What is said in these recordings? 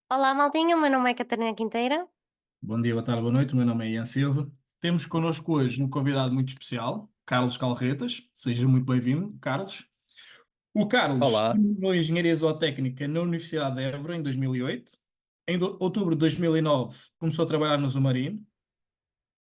Olá, maltinha. O meu nome é Catarina Quinteira. Bom dia, boa tarde, boa noite. O meu nome é Ian Silva. Temos connosco hoje um convidado muito especial, Carlos Calretas. Seja muito bem-vindo, Carlos. O Carlos Olá, terminou Engenharia Zootécnica na Universidade de Évora em 2008. Em outubro de 2009 começou a trabalhar no Zumarino.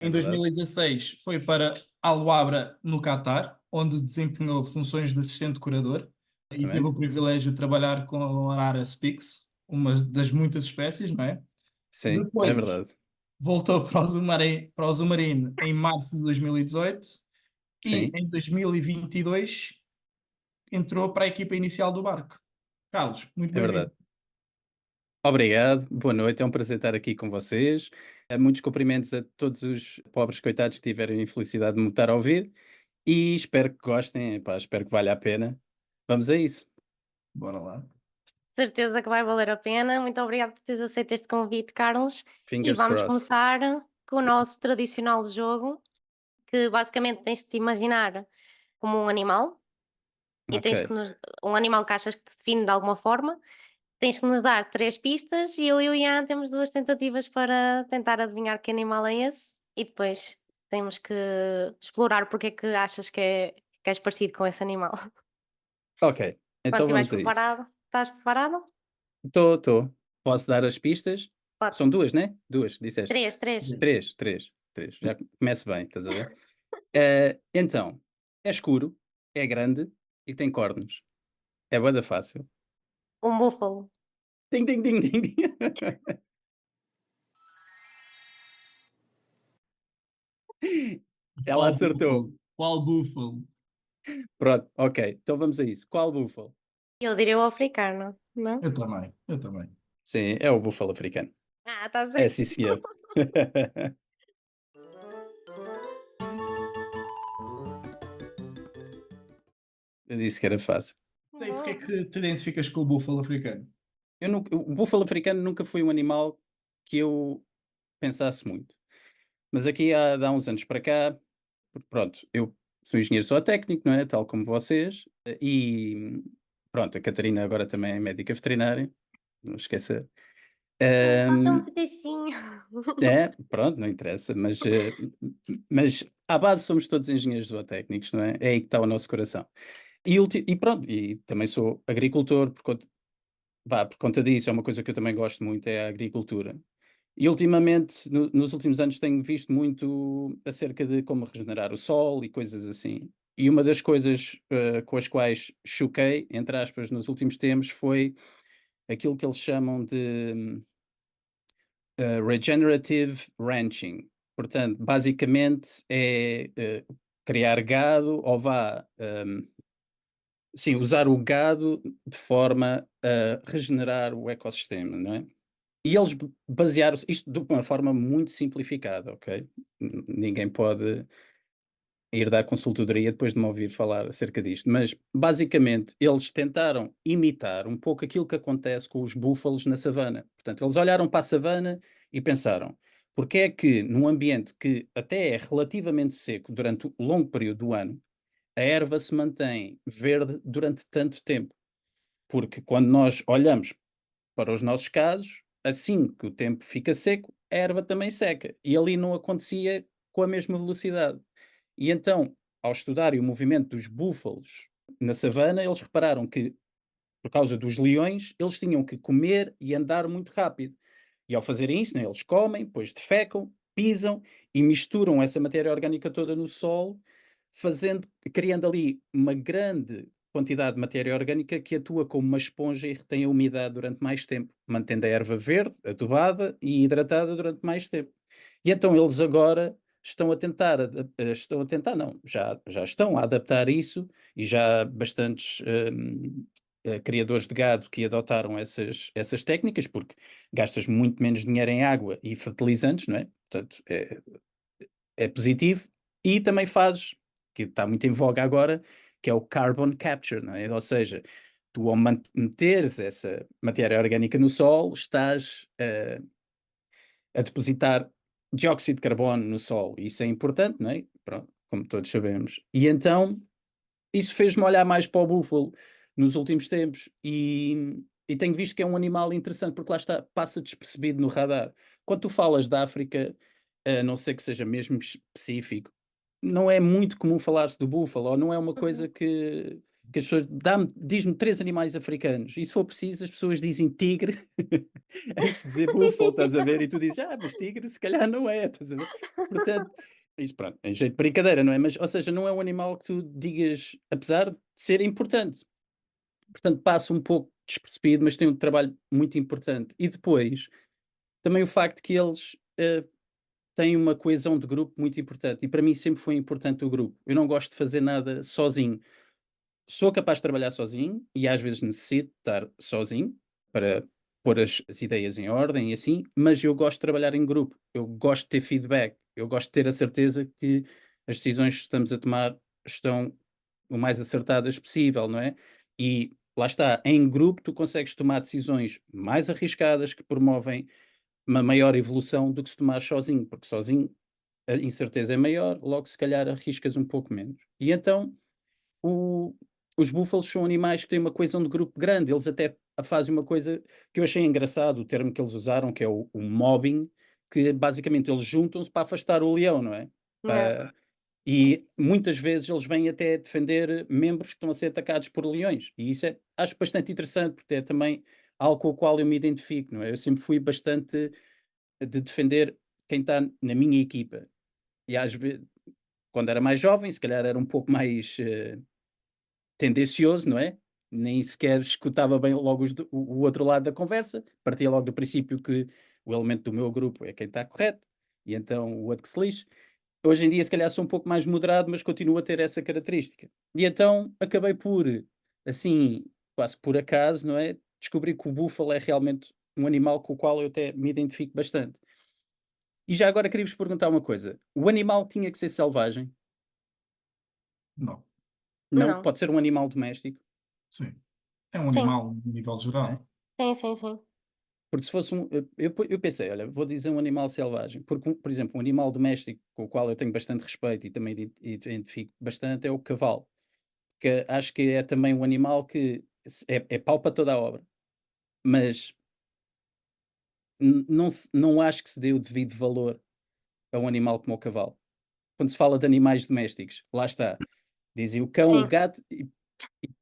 é Em verdade, 2016 foi para Al Wabra, no Catar, onde desempenhou funções de assistente curador e teve o exatamente. privilégio de trabalhar com a Arara Spix, uma das muitas espécies, não é? Sim, é Depois verdade. voltou para o Zumarino em março de 2018 e Sim, em 2022 entrou para a equipa inicial do barco. Carlos, muito é bem-vindo. verdade. Obrigado, boa noite, é um prazer estar aqui com vocês. Muitos cumprimentos a todos os pobres coitados que tiveram a infelicidade de me estar a ouvir e espero que gostem, epá, espero que valha a pena. Vamos a isso. Bora lá. Certeza que vai valer a pena. Muito obrigada por teres aceito este convite, Carlos. E Fingers vamos crossed. começar com o nosso tradicional jogo, que basicamente tens de te imaginar como um animal e Ok, tens que um animal que achas que te define de alguma forma. Tens que nos dar três pistas e eu e o Ian temos duas tentativas para tentar adivinhar que animal é esse e depois temos que explorar porque é que achas que és parecido com esse animal. ok, Quando então estiveres vamos a isso. preparado, estás preparado? Estou. Posso dar as pistas? Podes. São duas, né? Duas, disseste. 3, 3. Três. Já começo bem, estás a ver? Então, é escuro, é grande e tem cornos. É bué da fácil. Um búfalo. Ding, ding, ding, ding. Ding. Ela Qual acertou. búfalo? Qual búfalo? Pronto, ok. Então vamos a isso. Qual búfalo? Eu diria o africano, não? Eu também. Sim, é o búfalo africano. Ah, está É certo. sim, senhor. Eu disse que era fácil. E porque é Boa. que te identificas com o búfalo africano? O búfalo africano nunca foi um animal que eu pensasse muito. Mas aqui há uns anos para cá, porque pronto, eu sou engenheiro só técnico, não é? Tal como vocês. E pronto, a Catarina agora também é médica veterinária, não esqueça. Falta um Ahm, pedacinho. É, pronto, não interessa, mas à base somos todos engenheiros zootécnicos, não é? É aí que está o nosso coração. E pronto, e também sou agricultor, por conta disso, é uma coisa que eu também gosto muito, é a agricultura. E ultimamente, nos últimos anos, tenho visto muito acerca de como regenerar o solo e coisas assim. E uma das coisas com as quais choquei, entre aspas, nos últimos tempos foi aquilo que eles chamam de regenerative ranching. Portanto, basicamente é criar gado ou sim, usar o gado de forma a regenerar o ecossistema, não é? E eles basearam-se, isto de uma forma muito simplificada, ok? Ninguém pode ir dar consultoria depois de me ouvir falar acerca disto, mas basicamente eles tentaram imitar um pouco aquilo que acontece com os búfalos na savana. Portanto, eles olharam para a savana e pensaram: porque é que num ambiente que até é relativamente seco durante o longo período do ano, a erva se mantém verde durante tanto tempo? Porque quando nós olhamos para os nossos casos, assim que o tempo fica seco, a erva também seca. E ali não acontecia com a mesma velocidade. E então, ao estudarem o movimento dos búfalos na savana, eles repararam que, por causa dos leões, eles tinham que comer e andar muito rápido. E ao fazerem isso, né, eles comem, depois defecam, pisam e misturam essa matéria orgânica toda no solo, criando ali uma grande quantidade de matéria orgânica que atua como uma esponja e retém a umidade durante mais tempo, mantendo a erva verde, adubada e hidratada durante mais tempo. E então eles agora estão a tentar não, já estão a adaptar isso e já há bastantes criadores de gado que adotaram essas técnicas, porque gastas muito menos dinheiro em água e fertilizantes, não é? Portanto, é positivo e também fazes, que está muito em voga agora, que é o carbon capture, não é? Ou seja, tu ao meteres essa matéria orgânica no solo, estás a depositar dióxido de carbono no solo. Isso é importante, não é? Pronto, como todos sabemos. E então, isso fez-me olhar mais para o búfalo nos últimos tempos e tenho visto que é um animal interessante, porque lá está, passa despercebido no radar. Quando tu falas da África, a não ser que seja mesmo específico, não é muito comum falar-se do búfalo, ou não é uma coisa Uhum. que as pessoas. Diz-me 3 animais africanos, e se for preciso, as pessoas dizem tigre antes de dizer búfalo, estás a ver? E tu dizes, mas tigre se calhar não é, estás a ver? Portanto, isto pronto, em jeito de brincadeira, não é? Mas, ou seja, não é um animal que tu digas, apesar de ser importante. Portanto, passa um pouco despercebido, mas tem um trabalho muito importante. E depois, também o facto que eles têm uma coesão de grupo muito importante. E para mim sempre foi importante o grupo. Eu não gosto de fazer nada sozinho. Sou capaz de trabalhar sozinho e às vezes necessito estar sozinho para pôr as ideias em ordem e assim, mas eu gosto de trabalhar em grupo. Eu gosto de ter feedback. Eu gosto de ter a certeza que as decisões que estamos a tomar estão o mais acertadas possível, não é? E lá está, em grupo tu consegues tomar decisões mais arriscadas que promovem uma maior evolução do que se tomares sozinho, porque sozinho a incerteza é maior, logo se calhar arriscas um pouco menos. E então o- os búfalos são animais que têm uma coesão de grupo grande, eles até fazem uma coisa que eu achei engraçado, o termo que eles usaram, que é o mobbing, que basicamente eles juntam-se para afastar o leão, não é? Yeah. E muitas vezes eles vêm até defender membros que estão a ser atacados por leões. E isso acho bastante interessante, porque é também algo com o qual eu me identifico, não é? Eu sempre fui bastante de defender quem está na minha equipa. E às vezes, quando era mais jovem, se calhar era um pouco mais tendencioso, não é? Nem sequer escutava bem logo o outro lado da conversa, partia logo do princípio que o elemento do meu grupo é quem está correto, e então o outro que se lixe. Hoje em dia, se calhar, sou um pouco mais moderado, mas continuo a ter essa característica. E então acabei por, assim, quase por acaso, não é? Descobri que o búfalo é realmente um animal com o qual eu até me identifico bastante. E já agora queria-vos perguntar uma coisa: o animal tinha que ser selvagem? Não, Não? Não. Pode ser um animal doméstico? sim. É um Sim. animal de nível É? geral. Sim, sim, sim. Porque se fosse um. Eu pensei, olha, vou dizer um animal selvagem. Porque, por exemplo, um animal doméstico com o qual eu tenho bastante respeito e também identifico bastante é o cavalo. Que acho que é também um animal que é pau para toda a obra. Mas não acho que se dê o devido valor a um animal como o cavalo. Quando se fala de animais domésticos, lá está. Dizem o cão, o Sim. gato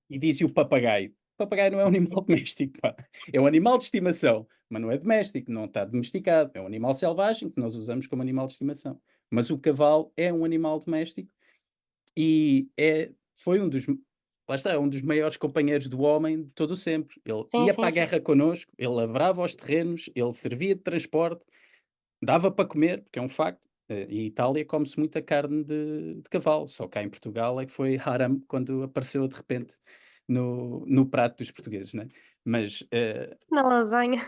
e dizem o papagaio. O papagaio não é um animal doméstico, pá. É um animal de estimação, mas não é doméstico, não está domesticado. É um animal selvagem que nós usamos como animal de estimação. Mas o cavalo é um animal doméstico e foi um dos, lá está, um dos maiores companheiros do homem de todo o sempre. Ele Sim, ia para sim, a sim. guerra connosco, ele lavrava os terrenos, ele servia de transporte, dava para comer, porque é um facto. Em Itália come-se muita carne de cavalo, só cá em Portugal é que foi haram quando apareceu de repente no prato dos portugueses, né? Mas Na lasanha.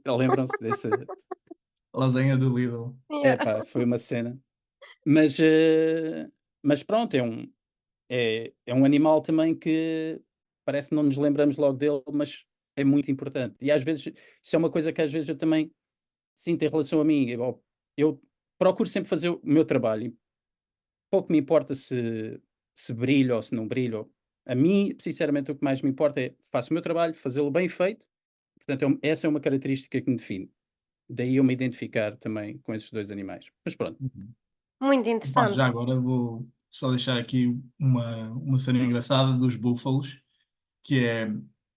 lembram-se dessa. Lasanha do Lidl. Yeah. Epá, foi uma cena. Mas, mas pronto, é um animal também que parece que não nos lembramos logo dele, mas é muito importante. E às vezes, isso é uma coisa que às vezes eu também sinto em relação a mim. Eu procuro sempre fazer o meu trabalho. E pouco me importa se brilho ou se não brilho. A mim, sinceramente, o que mais me importa é faço o meu trabalho, fazê-lo bem feito. Portanto, essa é uma característica que me define. Daí eu me identificar também com esses dois animais. Mas pronto. Uhum. Muito Pá, interessante. já agora vou só deixar aqui uma cena engraçada dos búfalos, que é,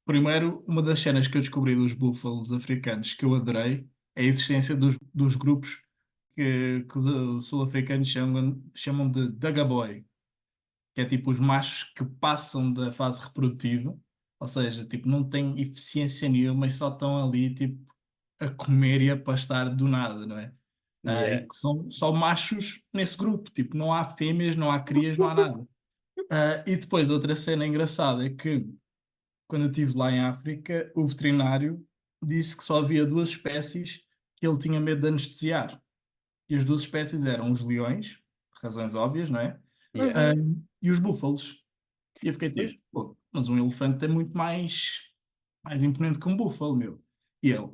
primeiro, uma das cenas que eu descobri dos búfalos africanos que eu adorei é a existência dos grupos que os sul-africanos chamam de Dagaboy, que é tipo os machos que passam da fase reprodutiva, ou seja, tipo, não têm eficiência nenhuma e só estão ali, tipo, a comer e a pastar do nada, não é? E Yeah. que são só machos nesse grupo, tipo, não há fêmeas, não há crias, não há nada. E depois outra cena engraçada é que quando eu estive lá em África, o veterinário disse que só havia duas espécies que ele tinha medo de anestesiar. E as duas espécies eram os leões, por razões óbvias, não é? Yeah. Uhum. E os búfalos. E eu fiquei Pois. tipo, pô, mas um elefante é muito mais imponente que um búfalo, meu. E ele,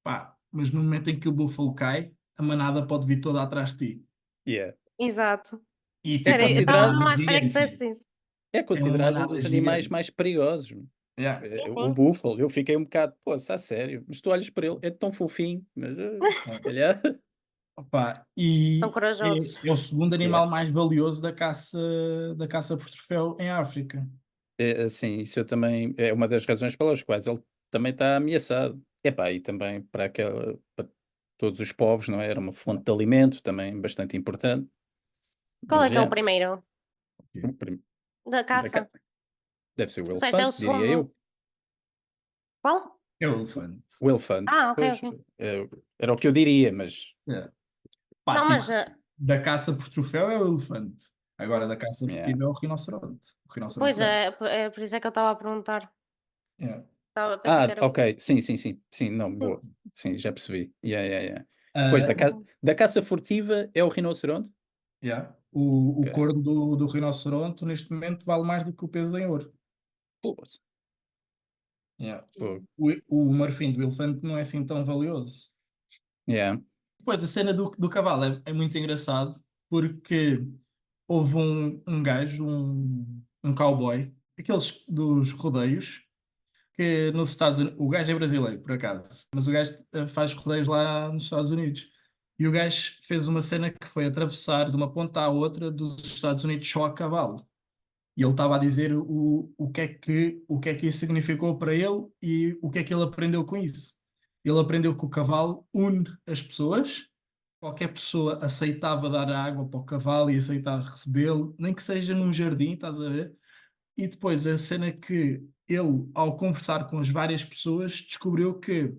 pá, mas no momento em que o búfalo cai, a manada pode vir toda atrás de ti. Yeah. Exato. E É tipo, Era, a eu estava considerado manada mesmo é à espera que gigante, meu. dissesse isso. é É uma considerado um manada dos animais gigante. mais perigosos. Yeah. Sim, O sim. búfalo, eu fiquei um bocado, pô, a sério, mas tu olhas para ele, é tão fofinho, mas se calhar. Opa, São e corajosos. é o segundo Yeah. animal mais valioso da caça por troféu em África. É, assim, isso eu também é uma das razões pelas quais ele também está ameaçado. Epá, e também para todos os povos, não é? Era uma fonte de alimento também bastante importante. Qual Mas é que é o é, primeiro o prim- da da caça? deve ser o Tu disseste é o elefante, diria segundo. eu. Qual? É o elefante. O elefante, Ah, ok, pois, ok. era o que eu diria, mas É. Pá, Não, tipo, mas da caça por troféu é o elefante. Agora, da caça yeah. furtiva é o rinoceronte. O rinoceronte pois branco. é por isso é que eu estava a perguntar. Yeah. Pensei que era o. Ok, sim, não, Sim. boa. Sim, já percebi. Yeah. Pois, Ah, da caça furtiva é o rinoceronte? yeah. O Ok. corno do rinoceronte, neste momento, vale mais do que o peso em ouro. Putz, Yeah. fogo. O marfim do elefante não é assim tão valioso. Yeah, Pois, a cena do cavalo é muito engraçado porque houve um gajo, um cowboy, aqueles dos rodeios, que nos Estados Unidos, o gajo é brasileiro, por acaso, mas o gajo faz rodeios lá nos Estados Unidos. E o gajo fez uma cena que foi atravessar de uma ponta à outra dos Estados Unidos só a cavalo. E ele estava a dizer o que é que isso significou para ele e o que é que ele aprendeu com isso. Ele aprendeu que o cavalo une as pessoas, qualquer pessoa aceitava dar água para o cavalo e aceitava recebê-lo, nem que seja num jardim, estás a ver? E depois a cena que ele, ao conversar com as várias pessoas, descobriu que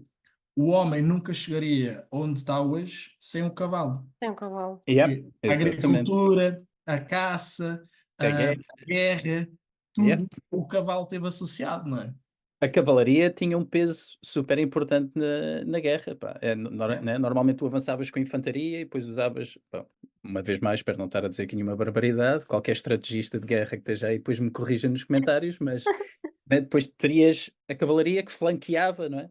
o homem nunca chegaria onde está hoje sem o cavalo. Tem um cavalo. yeah, Que a exatamente. agricultura, a caça, a Cagué. guerra, Yeah. tudo o cavalo teve associado, não é? A cavalaria tinha um peso super importante na guerra. Pá. É. Né? Normalmente tu avançavas com infantaria e depois usavas, pá, uma vez mais, espero não estar a dizer aqui nenhuma barbaridade, qualquer estrategista de guerra que esteja aí depois me corrija nos comentários, mas né, depois terias a cavalaria que flanqueava, não é?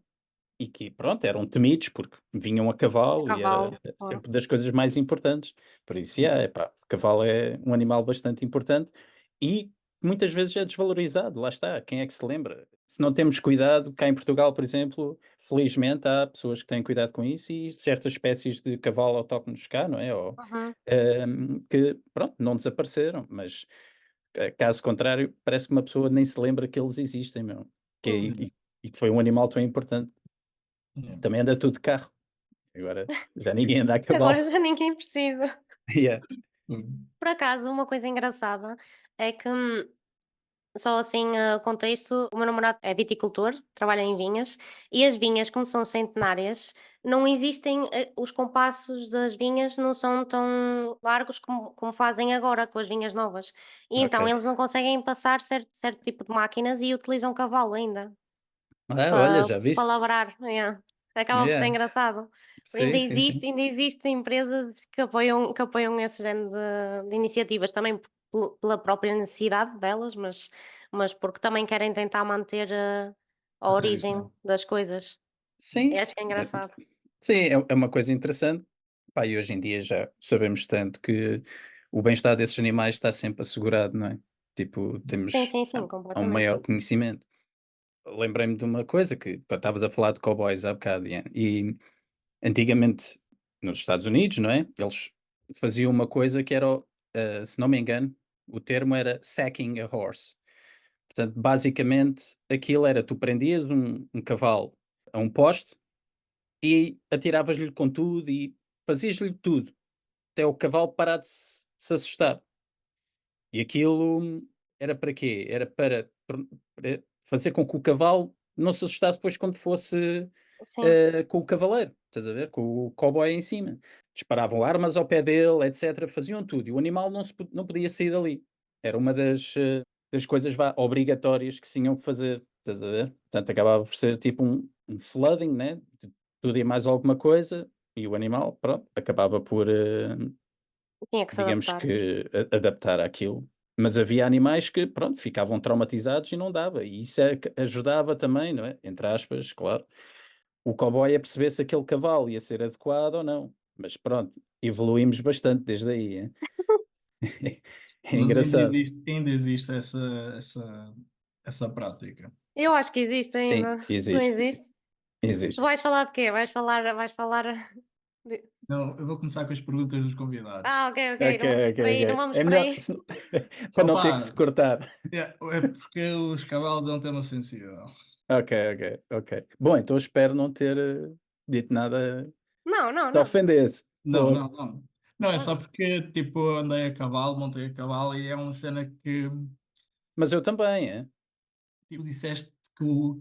E que, pronto, eram temidos porque vinham a A cavalo e era cavalo. Claro. sempre das coisas mais importantes. Por isso, yeah, epá, o cavalo é um animal bastante importante e muitas vezes é desvalorizado. Lá está, quem é que se lembra? Se não temos cuidado, cá em Portugal, por exemplo, felizmente há pessoas que têm cuidado com isso e certas espécies de cavalo autóctonos cá, não é? Ou, Uhum. que, pronto, não desapareceram, mas caso contrário, parece que uma pessoa nem se lembra que eles existem, meu. Que, Hum. e que foi um animal tão importante. É. Também anda tudo de carro. Agora já ninguém anda a Agora cavalo. já ninguém precisa. Yeah. Por acaso, uma coisa engraçada é que, só assim, contexto, o meu namorado é viticultor, trabalha em vinhas, e as vinhas, como são centenárias, não existem, os compassos das vinhas não são tão largos como fazem agora com as vinhas novas. E então Ok. eles não conseguem passar certo tipo de máquinas e utilizam cavalo ainda Olha, para já viste? lavrar, yeah. Acaba por ser Yeah. engraçado. Sim, sim, sim. Ainda existem empresas que apoiam esse género de iniciativas, também pela própria necessidade delas, mas porque também querem tentar manter a A origem tradição. das coisas. Sim, Eu acho que é é, engraçado. sim, é uma coisa interessante. Pá, e hoje em dia já sabemos tanto que o bem-estar desses animais está sempre assegurado, não é? Tipo, Sim, temos sim, sim, há um completamente. maior conhecimento. Lembrei-me de uma coisa que pá, estavas a falar de cowboys há bocado, Ian, e antigamente nos Estados Unidos, não é? Eles faziam uma coisa que era, se não me engano, o termo era sacking a horse. Portanto, basicamente, aquilo era tu prendias um cavalo a um poste e atiravas-lhe com tudo e fazias-lhe tudo, até o cavalo parar de se assustar. E aquilo era para quê? Era para fazer com que o cavalo não se assustasse depois quando fosse Sim, com o cavaleiro, estás a ver? Com o cowboy em cima. Disparavam armas ao pé dele, etc. Faziam tudo. E o animal não podia sair dali. Era uma das coisas obrigatórias que se tinham que fazer, estás a ver? Portanto, acabava por ser tipo um flooding, né? De tudo e mais alguma coisa. E o animal, pronto, acabava por, tinha que se digamos adaptar. que, adaptar àquilo. Mas havia animais que, pronto, ficavam traumatizados e não dava. E isso é que ajudava também, não é? Entre aspas, claro, o cowboy a perceber se aquele cavalo ia ser adequado ou não. Mas pronto, evoluímos bastante desde aí. Hein? É Mas engraçado. ainda existe essa essa prática. Eu acho que existe Sim, ainda. Não existe, existe? Tu existe. vais falar de quê? Vais falar de Não, eu vou começar com as perguntas dos convidados. ok, ok, Ok, não vamos por aí, não ok. vamos É por melhor aí. para não ter que se Opa, cortar. é porque os cavalos é um tema sensível. Ok, ok, ok. Bom, então espero não ter dito nada Não, não, que não. ofendesse. Não, Pô, não, não. Não, é só porque, tipo, andei a cavalo, montei a cavalo e é uma cena que mas eu também, é? tu disseste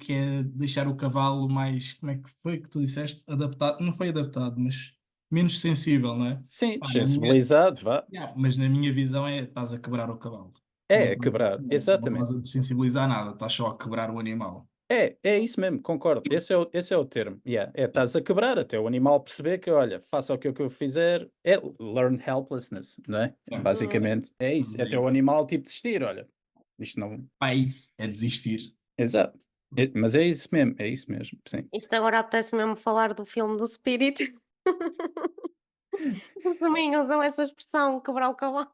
que é deixar o cavalo mais, como é que foi que tu disseste? Adaptado, não foi adaptado, mas menos sensível, não é? Sim, Pá, na minha, desensibilizado, vá. mas na minha visão é estás a quebrar o cavalo. Tu É, quebrar, não exatamente. estás a desensibilizar nada, estás só a quebrar o animal. É isso mesmo, concordo. Esse é o termo. Yeah. É, estás a quebrar até o animal perceber que, olha, faça o que eu fizer. É learn helplessness, não é? É, Hum, Basicamente, é isso. vamos a Até o isso. animal, tipo, desistir, olha. Isto não. Pá, é isso, é desistir. Exato. Mas é isso mesmo, sim. Isto agora apetece mesmo falar do filme do Spirit. Eles também usam essa expressão, quebrar o cavalo.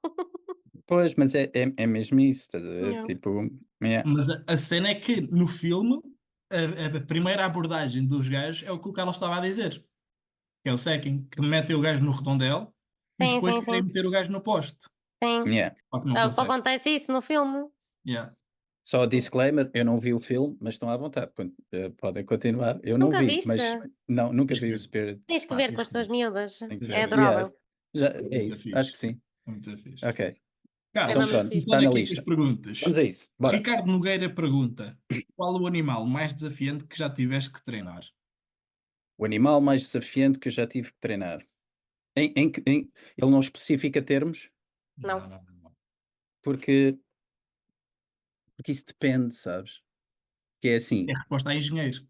Pois, mas é mesmo isso, estás a ver? Yeah. Tipo, yeah. Mas a cena é que no filme, a primeira abordagem dos gajos é o que o Carlos estava a dizer, que é o sacking, que metem o gajo no redondel e Sim, depois sim, querem sim. meter o gajo no poste. Sim. Yeah. Só que não consegue. Acontece isso no filme. Yeah. Só disclaimer, eu não vi o filme, mas estão à vontade. Podem continuar. Eu não Nunca vi, viste? mas não, nunca Tens vi que o ver. Spirit. Tens que Pá, ver com tens as que tuas ver. miúdas. Tenho que É ver. Yeah, adorável. é Muito isso, acho que fixe. sim. Muito fixe. Ok, É então Carlos, mesmo pronto, fixe. está começando na aqui com as lista. perguntas. Vamos a isso, O bora. Ricardo Nogueira pergunta: qual o animal mais desafiante que já tiveste que treinar? O animal mais desafiante que eu já tive que treinar. Ele não especifica termos, Não. Não, não, não. porque isso depende, sabes? Que é É assim, a resposta a engenheiro.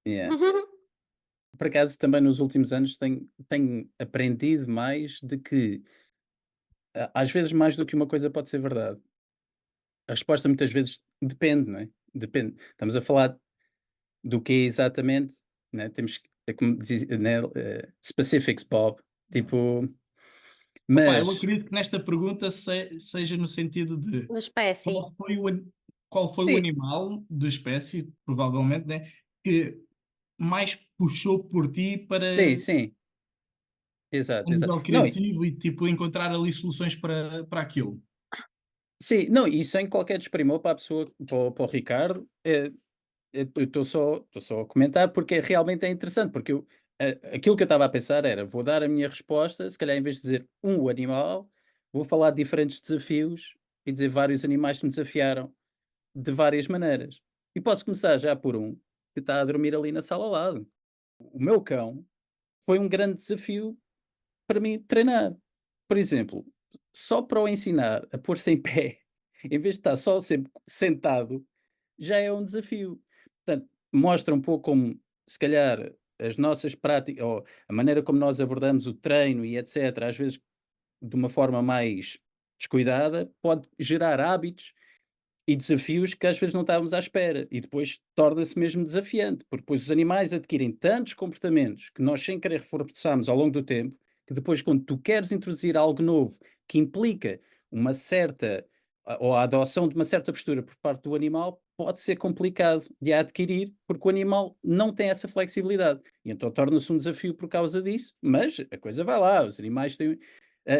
yeah. Por acaso também nos últimos anos tenho aprendido mais de que às vezes mais do que uma coisa pode ser verdade. A resposta muitas vezes depende, não é? Depende. Estamos a falar do que é exatamente, né? Temos que, é como diz, né? Specifics, Bob. Tipo, Opa, eu mas acredito que nesta pergunta seja no sentido de De espécie. qual foi o, qual foi o sim, animal da espécie, provavelmente, né, que mais puxou por ti para sim, sim, a exato, exato. nível Não, criativo e tipo encontrar ali soluções para aquilo. sim, não, e sem qualquer desprimor para a pessoa, para o Ricardo, eu estou só a comentar porque realmente é interessante, porque aquilo que eu estava a pensar era, vou dar a minha resposta, se calhar em vez de dizer um animal, vou falar de diferentes desafios e dizer vários animais que me desafiaram de várias maneiras. E posso começar já por um que está a dormir ali na sala ao lado. O meu cão foi um grande desafio para mim treinar. Por exemplo, só para o ensinar a pôr-se em pé, em vez de estar só sempre sentado, já é um desafio. Portanto, mostra um pouco como, se calhar, as nossas práticas, ou a maneira como nós abordamos o treino e etc., às vezes de uma forma mais descuidada, pode gerar hábitos e desafios que às vezes não estávamos à espera. E depois torna-se mesmo desafiante, porque depois os animais adquirem tantos comportamentos que nós sem querer reforçamos ao longo do tempo, que depois quando tu queres introduzir algo novo que implica uma certa ou a adoção de uma certa postura por parte do animal, pode ser complicado de adquirir, porque o animal não tem essa flexibilidade. E então torna-se um desafio por causa disso, mas a coisa vai lá, os animais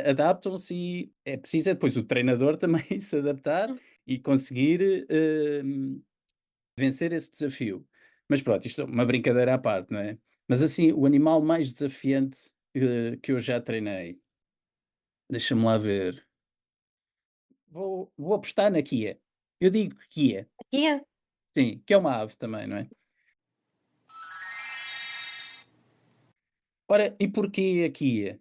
adaptam-se e é preciso depois o treinador também se adaptar e conseguir, vencer esse desafio. Mas pronto, isto é uma brincadeira à parte, não é? Mas assim, o animal mais desafiante, que eu já treinei, deixa-me lá ver. Vou apostar na Kia. Eu digo Kia, Aqui é sim, que é uma ave também, não é? Ora, e porquê a Kia?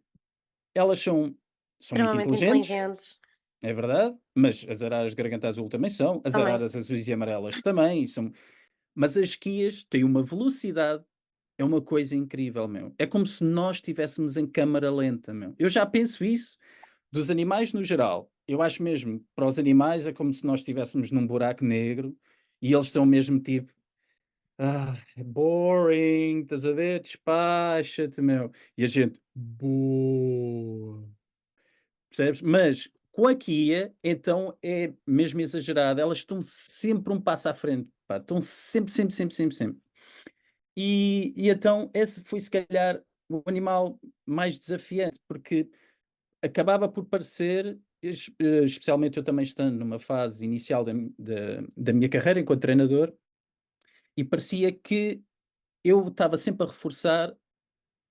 Elas são muito extremamente inteligentes, inteligentes. é verdade, mas as araras garganta azul também são, as Também. araras azuis e amarelas também são, mas as Kias têm uma velocidade. É uma coisa incrível, meu. É como se nós estivéssemos em câmara lenta, meu. Eu já penso isso dos animais no geral. Eu acho mesmo, para os animais é como se nós estivéssemos num buraco negro e eles estão mesmo tipo, é boring, estás a ver? Despacha-te, meu. E a gente, boa. Percebes? Mas Com a Kia, então é mesmo exagerado. Elas estão sempre um passo à frente, pá. Estão sempre, sempre, sempre, sempre, sempre. E então esse foi se calhar o animal mais desafiante, porque acabava por parecer, especialmente eu também estando numa fase inicial da minha carreira enquanto treinador, e parecia que eu estava sempre a reforçar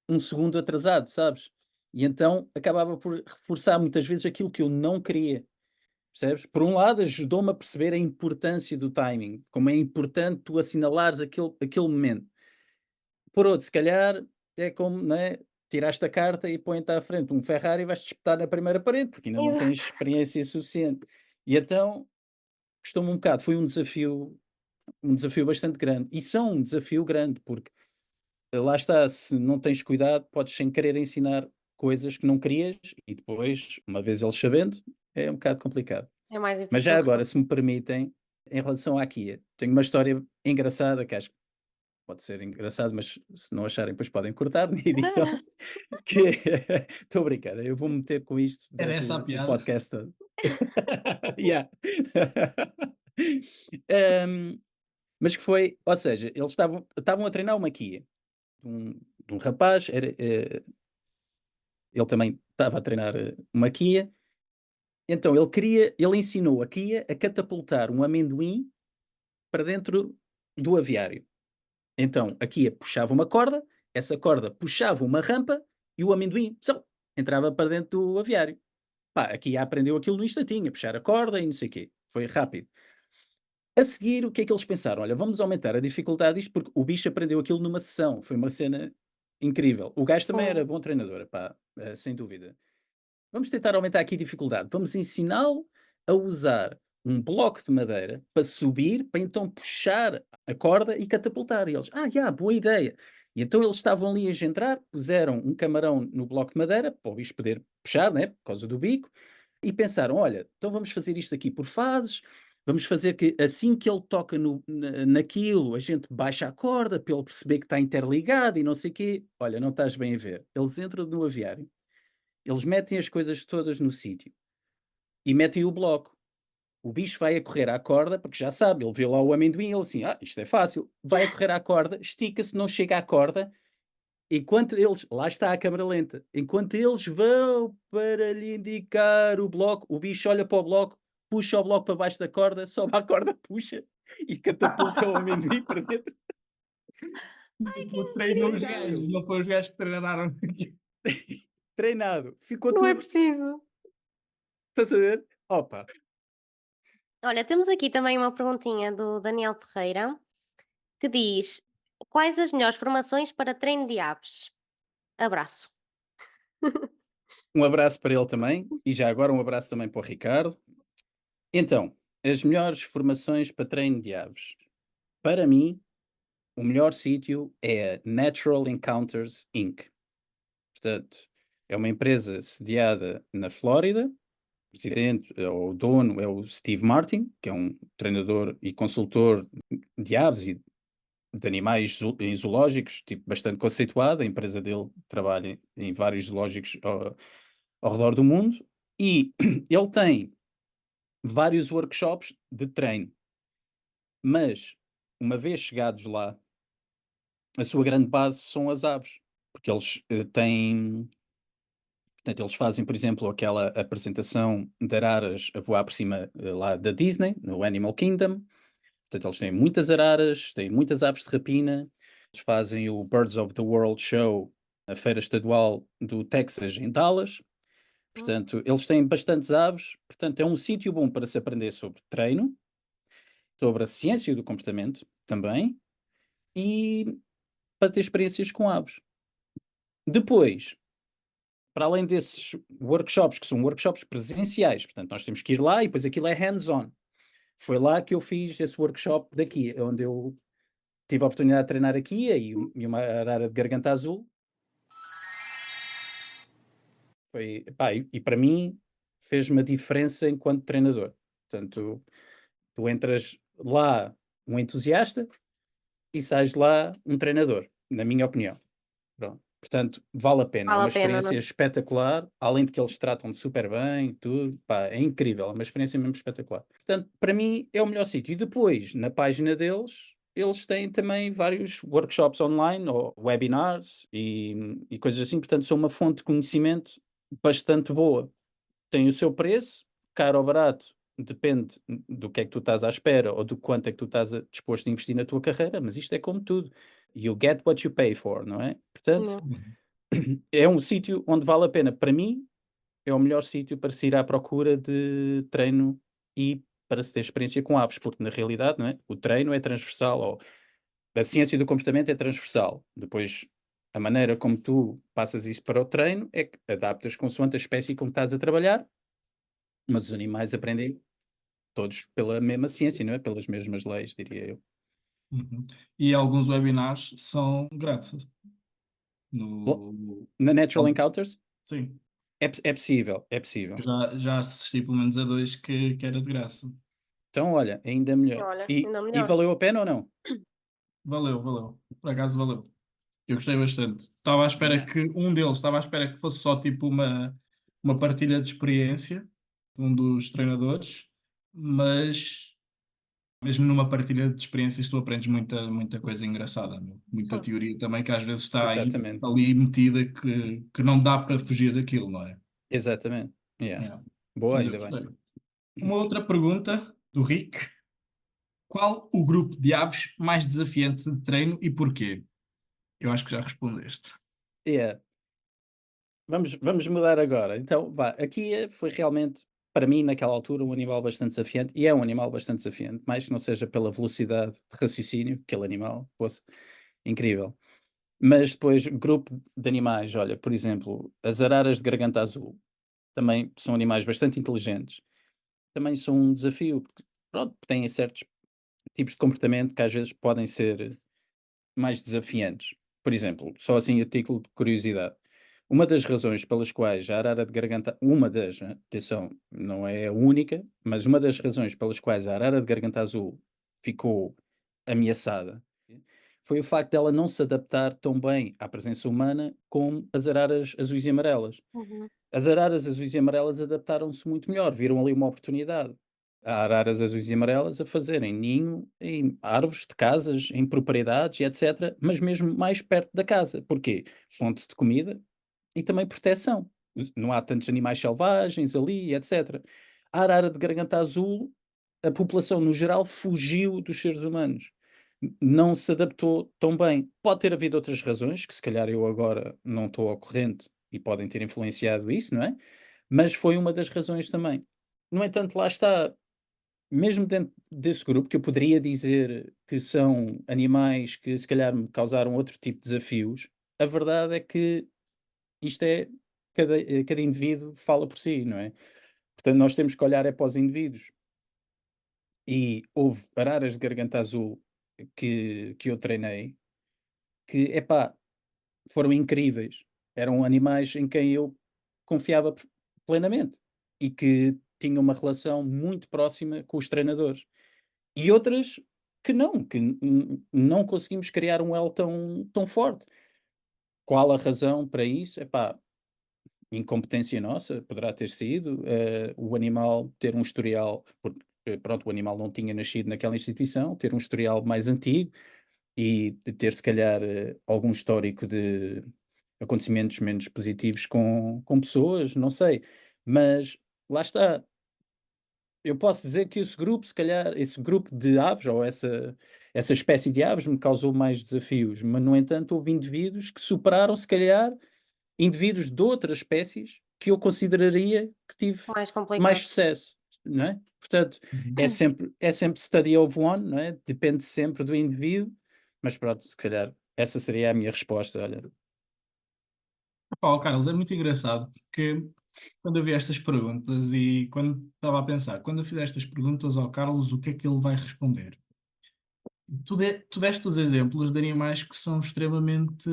um segundo atrasado, sabes? E então acabava por reforçar muitas vezes aquilo que eu não queria, percebes? Por um lado, ajudou-me a perceber a importância do timing, como é importante tu assinalares aquele momento. Por outro, se calhar é como, né, tiraste a carta e põe-te à frente um Ferrari e vais-te espetar na primeira parede, porque ainda não tens Exato. experiência suficiente. E então custou-me um bocado, foi um desafio bastante grande. E são um desafio grande, porque lá está, se não tens cuidado, podes sem querer ensinar coisas que não querias e depois, uma vez eles sabendo, é um bocado complicado. É mais Mas difícil já de agora, se me permitem, em relação à Kia, tenho uma história engraçada que acho que pode ser engraçado, mas se não acharem, depois podem cortar na edição. Que estou a brincar, eu vou meter com isto Era durante essa a o piada. podcast todo. Yeah. Hum, mas que foi, ou seja, eles estavam a treinar uma Kia, de um rapaz, ele também estava a treinar uma Kia, então ele ensinou a Kia a catapultar um amendoim para dentro do aviário. Então a Kia puxava uma corda, essa corda puxava uma rampa e o amendoim entrava para dentro do aviário. Pá, a Kia aprendeu aquilo no instantinho, a puxar a corda e não sei o quê. Foi rápido. A seguir, o que é que eles pensaram? Olha, vamos aumentar a dificuldade disto porque o bicho aprendeu aquilo numa sessão. Foi uma cena incrível. O gajo também era bom treinador, pá, sem dúvida. Vamos tentar aumentar aqui a dificuldade. Vamos ensiná-lo a usar um bloco de madeira para subir, para então puxar a corda e catapultar. E eles, boa ideia. E então eles estavam ali a entrar, puseram um camarão no bloco de madeira, para o bicho poder puxar, né, por causa do bico, e pensaram, olha, então vamos fazer isto aqui por fases, vamos fazer que assim que ele toca naquilo, a gente baixa a corda, para ele perceber que está interligado e não sei o quê. Olha, não estás bem a ver. Eles entram no aviário, eles metem as coisas todas no sítio e metem o bloco. O bicho vai a correr à corda, porque já sabe, ele vê lá o amendoim, ele assim, isto é fácil. Vai a correr à corda, estica-se, não chega à corda, enquanto eles, lá está a câmara lenta, enquanto eles vão para lhe indicar o bloco, o bicho olha para o bloco, puxa o bloco para baixo da corda, sobe a corda, puxa e catapulta o amendoim para dentro. O treinou os gajos, não foi os gajos que treinaram. Treinado, ficou Não é tudo. preciso. Estás a ver? Opa, Olha, temos aqui também uma perguntinha do Daniel Ferreira, que diz: quais as melhores formações para treino de aves? Abraço. um abraço para ele também, e já agora um abraço também para o Ricardo. Então, as melhores formações para treino de aves. Para mim, o melhor sítio é a Natural Encounters Inc. Portanto, é uma empresa sediada na Flórida. O presidente, ou o dono, é o Steve Martin, que é um treinador e consultor de aves e de animais em zoológicos, tipo, bastante conceituado. A empresa dele trabalha em vários zoológicos ao redor do mundo. E ele tem vários workshops de treino. Mas, uma vez chegados lá, a sua grande base são as aves, porque eles têm. Portanto, eles fazem, por exemplo, aquela apresentação de araras a voar por cima lá da Disney, no Animal Kingdom. Portanto, eles têm muitas araras, têm muitas aves de rapina. Eles fazem o Birds of the World Show, a feira estadual do Texas, em Dallas. Portanto, eles têm bastantes aves. Portanto, é um sítio bom para se aprender sobre treino, sobre a ciência do comportamento também, e para ter experiências com aves. Depois, para além desses workshops, que são workshops presenciais, portanto, nós temos que ir lá e depois aquilo é hands-on. Foi lá que eu fiz esse workshop daqui, onde eu tive a oportunidade de treinar aqui e uma arara de garganta azul. Foi, pá, e para mim fez uma diferença enquanto treinador. Portanto, tu entras lá um entusiasta e sais lá um treinador, na minha opinião. Pronto. Portanto, vale a pena. É Vale uma a pena, não experiência é? espetacular, além de que eles tratam-te super bem, tudo, pá, é incrível, é uma experiência mesmo espetacular. Portanto, para mim é o melhor sítio. E depois, na página deles, eles têm também vários workshops online ou webinars e coisas assim, portanto, são uma fonte de conhecimento bastante boa. Tem o seu preço, caro ou barato, depende do que é que tu estás à espera ou do quanto é que tu estás disposto a investir na tua carreira, mas isto é como tudo. You get what you pay for, não é? Portanto, Não. Uhum. é um sítio onde vale a pena. Para mim, é o melhor sítio para se ir à procura de treino e para se ter experiência com aves, porque na realidade, não é? O treino é transversal, ou a ciência do comportamento é transversal. Depois, a maneira como tu passas isso para o treino é que adaptas consoante a espécie com que estás a trabalhar, mas os animais aprendem todos pela mesma ciência, não é? Pelas mesmas leis, diria eu. Uhum. E alguns webinars são grátis. Lo- No... Na Natural Encounters, Sim, é possível, é possível. já assisti pelo menos a dois que era de graça. Então, olha, ainda melhor. Olha, ainda E melhor. valeu a pena ou não? Valeu, valeu. Por acaso valeu. Eu gostei bastante. Estava à espera Yeah. que um deles, estava à espera que fosse só tipo uma partilha de experiência de um dos treinadores, mas mesmo numa partilha de experiências tu aprendes muita coisa engraçada, meu. Muita Sim. teoria também que às vezes está aí, Exatamente, ali metida que não dá para fugir daquilo, não é? exatamente. Yeah. É. Boa, Mas eu ainda bem. gostei. Uma outra pergunta do Rick. Qual o grupo de aves mais desafiante de treino e porquê? Eu acho que já respondeste. Yeah. Vamos mudar agora. Então, vá, aqui foi realmente, para mim, naquela altura, um animal bastante desafiante, e é um animal bastante desafiante, mais que não seja pela velocidade de raciocínio, que aquele animal fosse incrível. Mas depois, grupo de animais, olha, por exemplo, as araras de garganta azul, também são animais bastante inteligentes, também são um desafio, porque, pronto, têm certos tipos de comportamento que às vezes podem ser mais desafiantes. Por exemplo, só assim a título de curiosidade, uma das razões pelas quais a arara de garganta, uma das, atenção, não é a única, mas uma das razões pelas quais a arara de garganta azul ficou ameaçada foi o facto dela não se adaptar tão bem à presença humana como as araras azuis e amarelas. Uhum. As araras azuis e amarelas adaptaram-se muito melhor, viram ali uma oportunidade. Há araras azuis e amarelas a fazerem ninho em árvores de casas, em propriedades e etc., mas mesmo mais perto da casa. Porquê? Fonte de comida e também proteção. Não há tantos animais selvagens ali, etc. A arara de garganta azul, a população no geral fugiu dos seres humanos. Não se adaptou tão bem. Pode ter havido outras razões, que se calhar eu agora não estou ao corrente e podem ter influenciado isso, não é? Mas foi uma das razões também. No entanto, lá está, mesmo dentro desse grupo, que eu poderia dizer que são animais que se calhar me causaram outro tipo de desafios, a verdade é que isto é, cada indivíduo fala por si, não é? Portanto, nós temos que olhar é para os indivíduos. E houve araras de garganta azul que eu treinei que, epá, foram incríveis. Eram animais em quem eu confiava plenamente e que tinham uma relação muito próxima com os treinadores. E outras que não, que não conseguimos criar um elo tão forte. Qual a razão para isso? Epá, incompetência nossa, poderá ter sido, o animal ter um historial, porque, pronto, o animal não tinha nascido naquela instituição, ter um historial mais antigo e de ter se calhar algum histórico de acontecimentos menos positivos com pessoas, não sei. Mas lá está, eu posso dizer que esse grupo, se calhar, esse grupo de aves, ou essa espécie de aves, me causou mais desafios, mas no entanto houve indivíduos que superaram, se calhar, indivíduos de outras espécies que eu consideraria que tive Mais mais complicado. sucesso, não é? Portanto, Uhum. é sempre study of one, não é? Depende sempre do indivíduo, mas pronto, se calhar essa seria a minha resposta, olha. Pá, Carlos, é muito engraçado porque quando eu vi estas perguntas e quando estava a pensar, quando eu fizer estas perguntas ao Carlos, o que é que ele vai responder? Tu deste os exemplos de animais que são extremamente,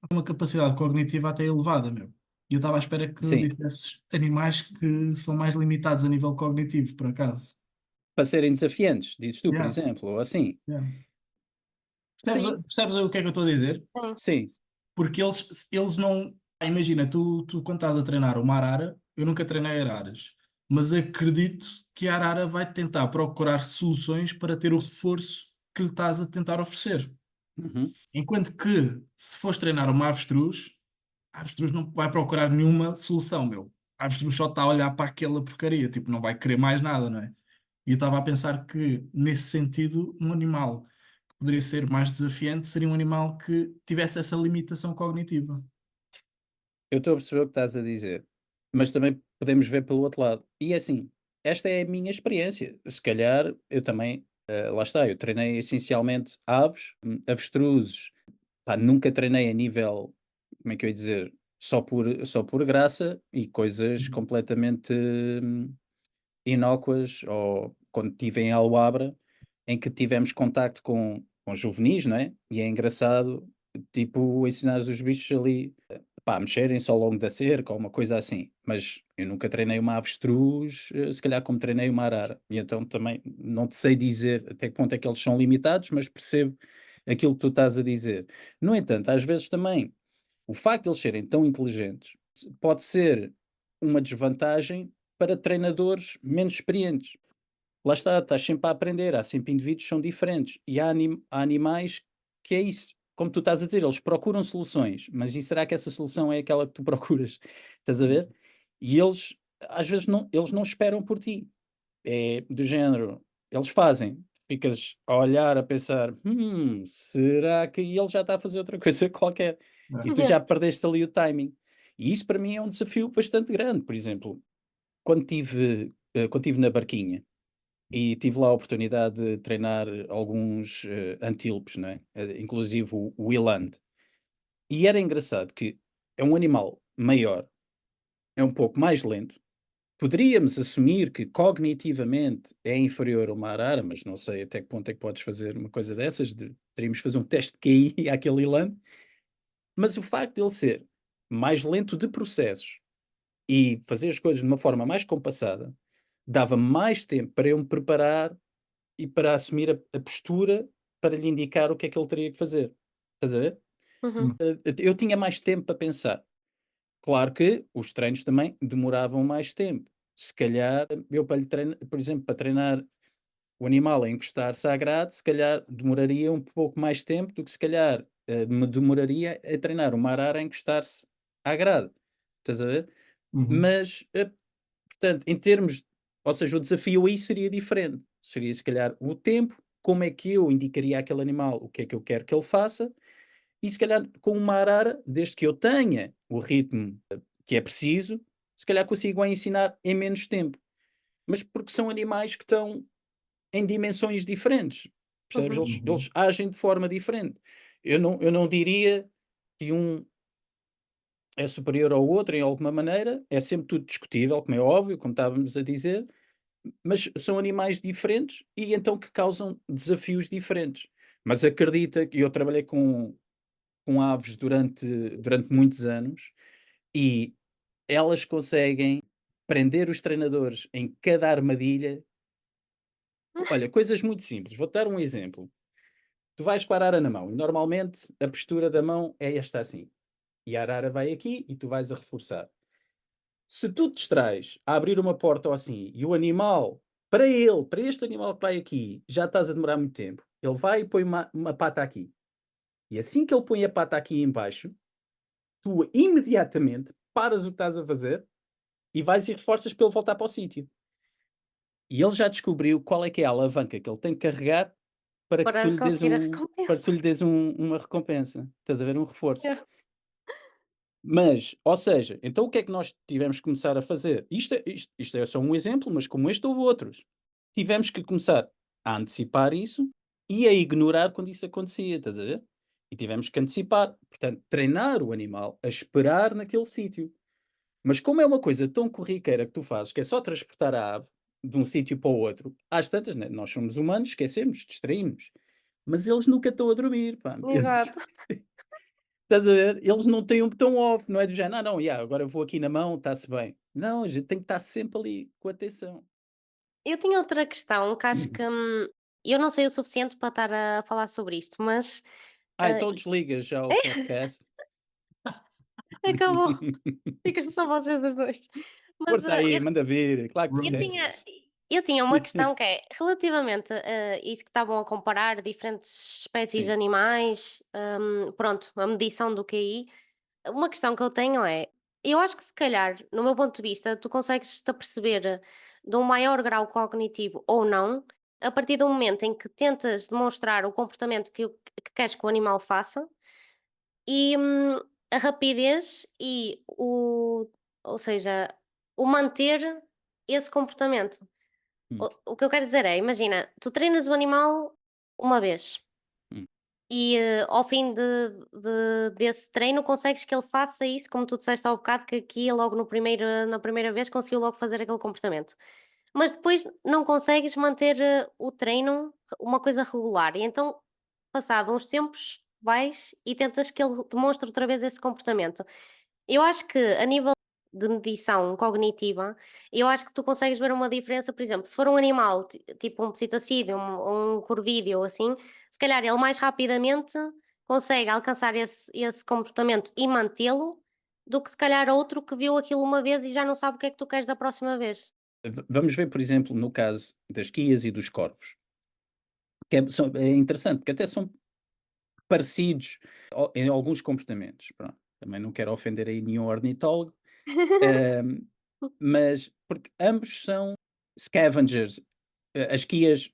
uma capacidade cognitiva até elevada, meu. E eu estava à espera que Sim, dissesses animais que são mais limitados a nível cognitivo, por acaso. para serem desafiantes, dizes tu, por Yeah, exemplo, ou assim. yeah. Sim, Percebes o que é que eu estou a dizer? Sim. sim, porque eles não. Imagina, tu quando estás a treinar uma arara, eu nunca treinei araras, mas acredito que a arara vai tentar procurar soluções para ter o reforço que lhe estás a tentar oferecer. Uhum. Enquanto que, se fores treinar uma avestruz, a avestruz não vai procurar nenhuma solução, meu. A avestruz só está a olhar para aquela porcaria, tipo, não vai querer mais nada, não é? E eu estava a pensar que, nesse sentido, um animal que poderia ser mais desafiante seria um animal que tivesse essa limitação cognitiva. Eu estou a perceber o que estás a dizer, mas também podemos ver pelo outro lado. E é assim, esta é a minha experiência. Se calhar eu também, lá está, eu treinei essencialmente aves, avestruzes. Pá, nunca treinei a nível, como é que eu ia dizer, só por graça e coisas Uhum. completamente inócuas, ou quando estive em Alhuabra, em que tivemos contacto com juvenis, não é? E é engraçado, tipo, ensinar os bichos ali, pá, a mexerem-se ao longo da cerca ou uma coisa assim. Mas eu nunca treinei uma avestruz, se calhar como treinei uma arara. E então também não te sei dizer até que ponto é que eles são limitados, mas percebo aquilo que tu estás a dizer. No entanto, às vezes também o facto de eles serem tão inteligentes pode ser uma desvantagem para treinadores menos experientes. Lá está, estás sempre a aprender, há sempre indivíduos que são diferentes e há animais que é isso. Como tu estás a dizer, eles procuram soluções, mas e será que essa solução é aquela que tu procuras? Estás a ver? E eles, às vezes, eles não esperam por ti. É do género, eles fazem, ficas a olhar, a pensar, será que e ele já está a fazer outra coisa qualquer? E tu É. Yeah. já perdeste ali o timing. E isso para mim é um desafio bastante grande. Por exemplo, quando tive na Barquinha e tive lá a oportunidade de treinar alguns antílopes, não é? Inclusive o eland. E era engraçado que é um animal maior, é um pouco mais lento. Poderíamos assumir que cognitivamente é inferior a uma arara, mas não sei até que ponto é que podes fazer uma coisa dessas, teríamos de fazer um teste de QI àquele elan, mas o facto de ele ser mais lento de processos e fazer as coisas de uma forma mais compassada, dava mais tempo para eu me preparar e para assumir a postura para lhe indicar o que é que ele teria que fazer. Estás a ver? Uhum. Hum. Eu tinha mais tempo para pensar. Claro que os treinos também demoravam mais tempo. Se calhar, eu para lhe treinar, por exemplo, para treinar o animal a encostar-se à grade, se calhar demoraria um pouco mais tempo do que se calhar me demoraria a treinar uma arara a encostar-se à grade. Estás a ver? Uhum. Mas, portanto, em termos, ou seja, o desafio aí seria diferente. Seria se calhar o tempo, como é que eu indicaria àquele animal o que é que eu quero que ele faça, e se calhar com uma arara, desde que eu tenha o ritmo que é preciso, se calhar consigo a ensinar em menos tempo. Mas porque são animais que estão em dimensões diferentes, percebes? Uhum. Eles Uhum. agem de forma diferente. Eu não diria que um é superior ao outro em alguma maneira, é sempre tudo discutível, como é óbvio, como estávamos a dizer, mas são animais diferentes e então que causam desafios diferentes. Mas acredita que eu trabalhei com aves durante muitos anos e elas conseguem prender os treinadores em cada armadilha. Olha, coisas muito simples. Vou-te dar um exemplo. Tu vais com a arara na mão e normalmente a postura da mão é esta assim. E a arara vai aqui e tu vais a reforçar. Se tu te distrais a abrir uma porta ou assim e o animal, para este animal que vai aqui, já estás a demorar muito tempo, ele vai e põe uma pata aqui. E assim que ele põe a pata aqui em baixo, tu imediatamente paras o que estás a fazer e vais e reforças para ele voltar para o sítio. E ele já descobriu qual é que é a alavanca que ele tem que carregar para que tu Para lhe des conseguir a para que tu recompensa. lhe des uma recompensa. Estás a ver? Um reforço. Yeah. Mas, ou seja, então o que é que nós tivemos que começar a fazer? Isto é só um exemplo, mas como este houve outros. Tivemos que começar a antecipar isso e a ignorar quando isso acontecia, estás a ver? E tivemos que antecipar, portanto, treinar o animal a esperar naquele sítio. Mas como é uma coisa tão corriqueira que tu fazes, que é só transportar a ave de um sítio para o outro, às tantas, né, nós somos humanos, esquecemos, distraímos. Mas eles nunca estão a dormir, pá. Eles, Exato. estás a ver? Eles não têm um botão off, não é do género, não, yeah, agora eu vou aqui na mão, está-se bem. Não, a gente tem que estar sempre ali com atenção. Eu tinha outra questão que acho que, eu não sei o suficiente para estar a falar sobre isto, mas, Ah, ah, então desligas já o podcast. Acabou. Fica só vocês os dois. Mas Força aí, eu, manda vir, claro que eu tinha, percebes. eu tinha uma questão que é relativamente a isso que estavam a comparar diferentes espécies de Sim, animais, pronto, a medição do QI. Uma questão que eu tenho é, eu acho que se calhar, no meu ponto de vista, tu consegues-te aperceber de um maior grau cognitivo ou não, a partir do momento em que tentas demonstrar o comportamento que queres que o animal faça e a rapidez e ou seja, o manter esse comportamento. hum, O que eu quero dizer é, imagina, tu treinas o animal uma vez. hum. E, ao fim desse treino consegues que ele faça isso, como tu disseste há bocado, que aqui logo no primeiro na primeira vez conseguiu logo fazer aquele comportamento. Mas depois não consegues manter, o treino uma coisa regular e então, passado uns tempos, vais e tentas que ele demonstre outra vez esse comportamento. Eu acho que a nível de medição cognitiva, eu acho que tu consegues ver uma diferença, por exemplo, se for um animal, tipo um psitacídeo, um corvídeo ou assim, se calhar ele mais rapidamente consegue alcançar esse comportamento e mantê-lo, do que se calhar outro que viu aquilo uma vez e já não sabe o que é que tu queres da próxima vez. Vamos ver, por exemplo, no caso das quias e dos corvos, que é interessante, porque até são parecidos em alguns comportamentos. Pronto. Também não quero ofender aí nenhum ornitólogo, ahm, mas porque ambos são scavengers. As quias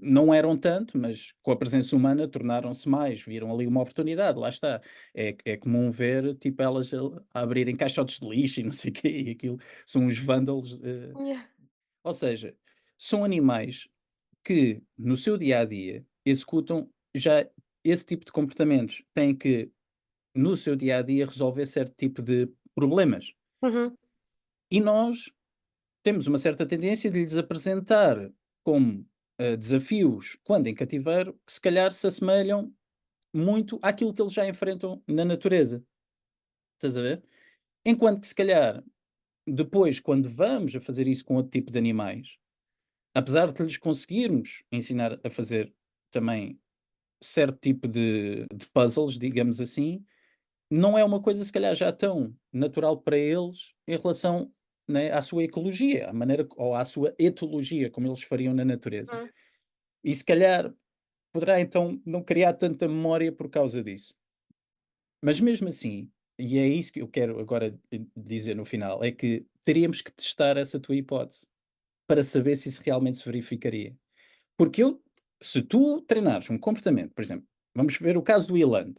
não eram tanto, mas com a presença humana tornaram-se mais, viram ali uma oportunidade, lá está. É comum ver tipo elas a abrirem caixotes de lixo e não sei o quê, e aquilo são uns vândalos. Yeah. Ou seja, são animais que no seu dia a dia executam já esse tipo de comportamentos. Têm que, no seu dia a dia, resolver certo tipo de problemas. Uhum, E nós temos uma certa tendência de lhes apresentar como desafios, quando em cativeiro, que se calhar se assemelham muito àquilo que eles já enfrentam na natureza. Estás a ver? Enquanto que, se calhar, depois, quando vamos a fazer isso com outro tipo de animais, apesar de lhes conseguirmos ensinar a fazer também certo tipo de puzzles, digamos assim, não é uma coisa se calhar já tão natural para eles em relação, né, à sua ecologia, à maneira ou à sua etologia, como eles fariam na natureza. uhum. E se calhar poderá então não criar tanta memória por causa disso. Mas mesmo assim, e é isso que eu quero agora dizer no final, é que teríamos que testar essa tua hipótese para saber se isso realmente se verificaria. Porque se tu treinares um comportamento, por exemplo, vamos ver o caso do Eland.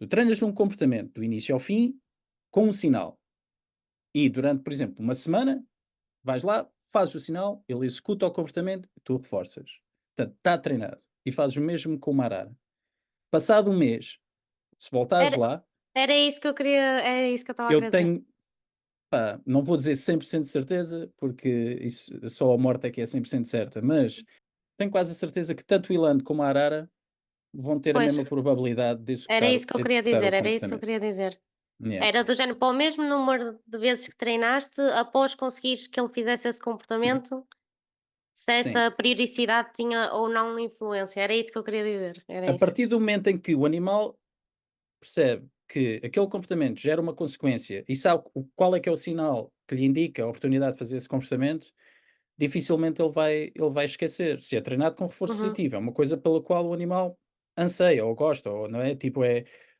Tu treinas num comportamento do início ao fim com um sinal. E durante, por exemplo, uma semana, vais lá, fazes o sinal, ele executa o comportamento, tu reforças. Portanto, está treinado. E fazes o mesmo com o Arara. Passado um mês, se voltares Era lá, era isso que eu queria era isso que eu estava a eu querer dizer. tenho, pá, não vou dizer 100% de certeza, porque isso, só a morte é que é 100% certa, mas tenho quase a certeza que tanto o Eland como a Arara vão ter a Pois, mesma probabilidade era isso que eu de queria executar o dizer, era isso que eu comportamento. queria dizer. Yeah. Era do género, para o mesmo número de vezes que treinaste, após conseguires que ele fizesse esse comportamento, se Sim. essa periodicidade tinha ou não influência, era isso que eu queria dizer, era A isso. partir do momento em que o animal percebe que aquele comportamento gera uma consequência e sabe qual é que é o sinal que lhe indica a oportunidade de fazer esse comportamento, dificilmente ele vai esquecer. Se é treinado com reforço Uhum, positivo, é uma coisa pela qual o animal anseia ou gosta, ou não é? Tipo,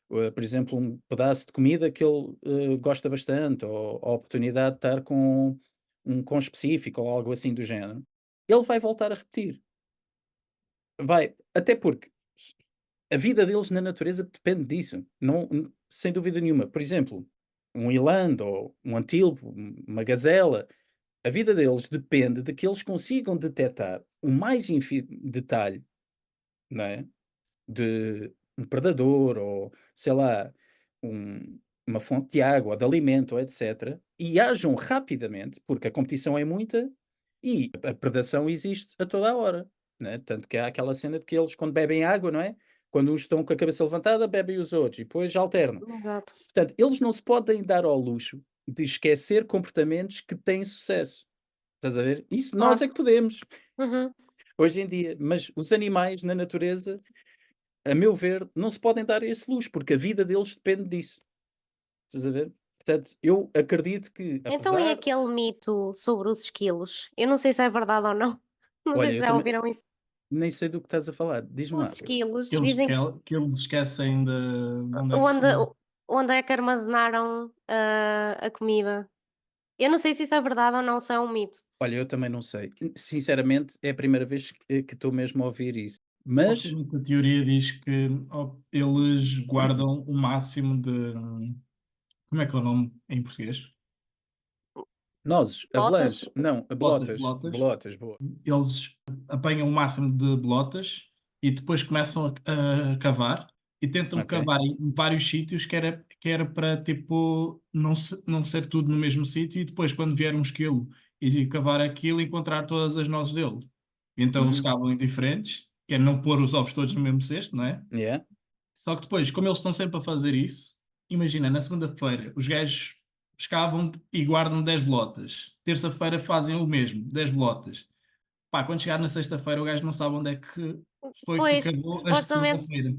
por exemplo, um pedaço de comida que ele gosta bastante, ou a oportunidade de estar com um com específico ou algo assim do género. Ele vai voltar a repetir. Vai, até porque a vida deles na natureza depende disso, não, sem dúvida nenhuma. Por exemplo, um eland ou um antílope, uma gazela, a vida deles depende de que eles consigam detectar o mais ínfimo detalhe, não é? De um predador ou, sei lá, um- uma fonte de água, ou de alimento, ou etc. E ajam rapidamente, porque a competição é muita e a predação existe a toda a hora. Né? Tanto que há aquela cena de que eles, quando bebem água, não é? Quando uns estão com a cabeça levantada, bebem os outros e depois alternam. exato, Portanto, eles não se podem dar ao luxo de esquecer comportamentos que têm sucesso. Estás a ver? Isso nós claro. é que podemos, Uhum. hoje em dia. Mas os animais na natureza, a meu ver, não se podem dar esse luxo, porque a vida deles depende disso. Estás a ver? Portanto, eu acredito que, Então e apesar. aquele mito sobre os esquilos? Eu não sei se é verdade ou não. Não sei Olha, se eu já também ouviram isso. nem sei do que estás a falar. Diz-me Os lá. esquilos Eles, dizem que eles esquecem de onde é onde, que. onde é que armazenaram a comida. Eu não sei se isso é verdade ou não, se é um mito. Olha, eu também não sei. Sinceramente, é a primeira vez que estou mesmo a ouvir isso. Mas Supostamente a teoria diz que eles guardam o máximo de. Como é que é o nome em português? nozes, Botas? avelãs, não, Botas, bolotas, botas. bolotas, boa. Eles apanham o máximo de bolotas e depois começam a cavar e tentam Ok. cavar em vários sítios que era para tipo não ser tudo no mesmo sítio e depois quando vier um esquilo e cavar aquilo encontrar todas as nozes dele. Então eles Uhum. cavam em diferentes, que é não pôr os ovos todos no mesmo cesto, não é? Yeah. Só que depois, como eles estão sempre a fazer isso, imagina, na segunda-feira os gajos escavam e guardam 10 bolotas. Terça-feira fazem o mesmo, 10 bolotas. Pá, quando chegar na sexta-feira o gajo não sabe onde é que foi que Pois, cavou as de supostamente, segunda-feira.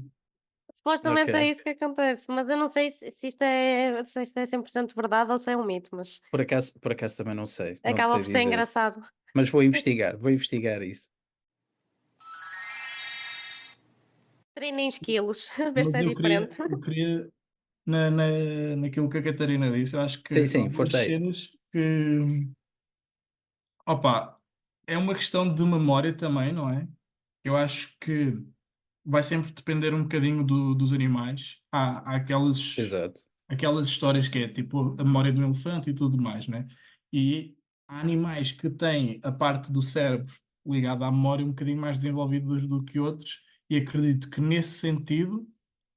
supostamente é Ok. isso que acontece, mas eu não sei se isto é 100% verdade ou se é um mito, mas Por acaso também não sei. Não te acaba sei por ser dizer. engraçado. Mas vou investigar isso. Treinem esquilos, a ver se Mas é eu queria, diferente. eu queria naquilo que a Catarina disse, eu acho que Sim, há sim, duas força aí. cenas que, opa, é uma questão de memória também, não é? Eu acho que vai sempre depender um bocadinho dos animais. Há Exato. aquelas histórias que é tipo a memória do elefante e tudo mais, né? E há animais que têm a parte do cérebro ligada à memória um bocadinho mais desenvolvidos do que outros, e acredito que nesse sentido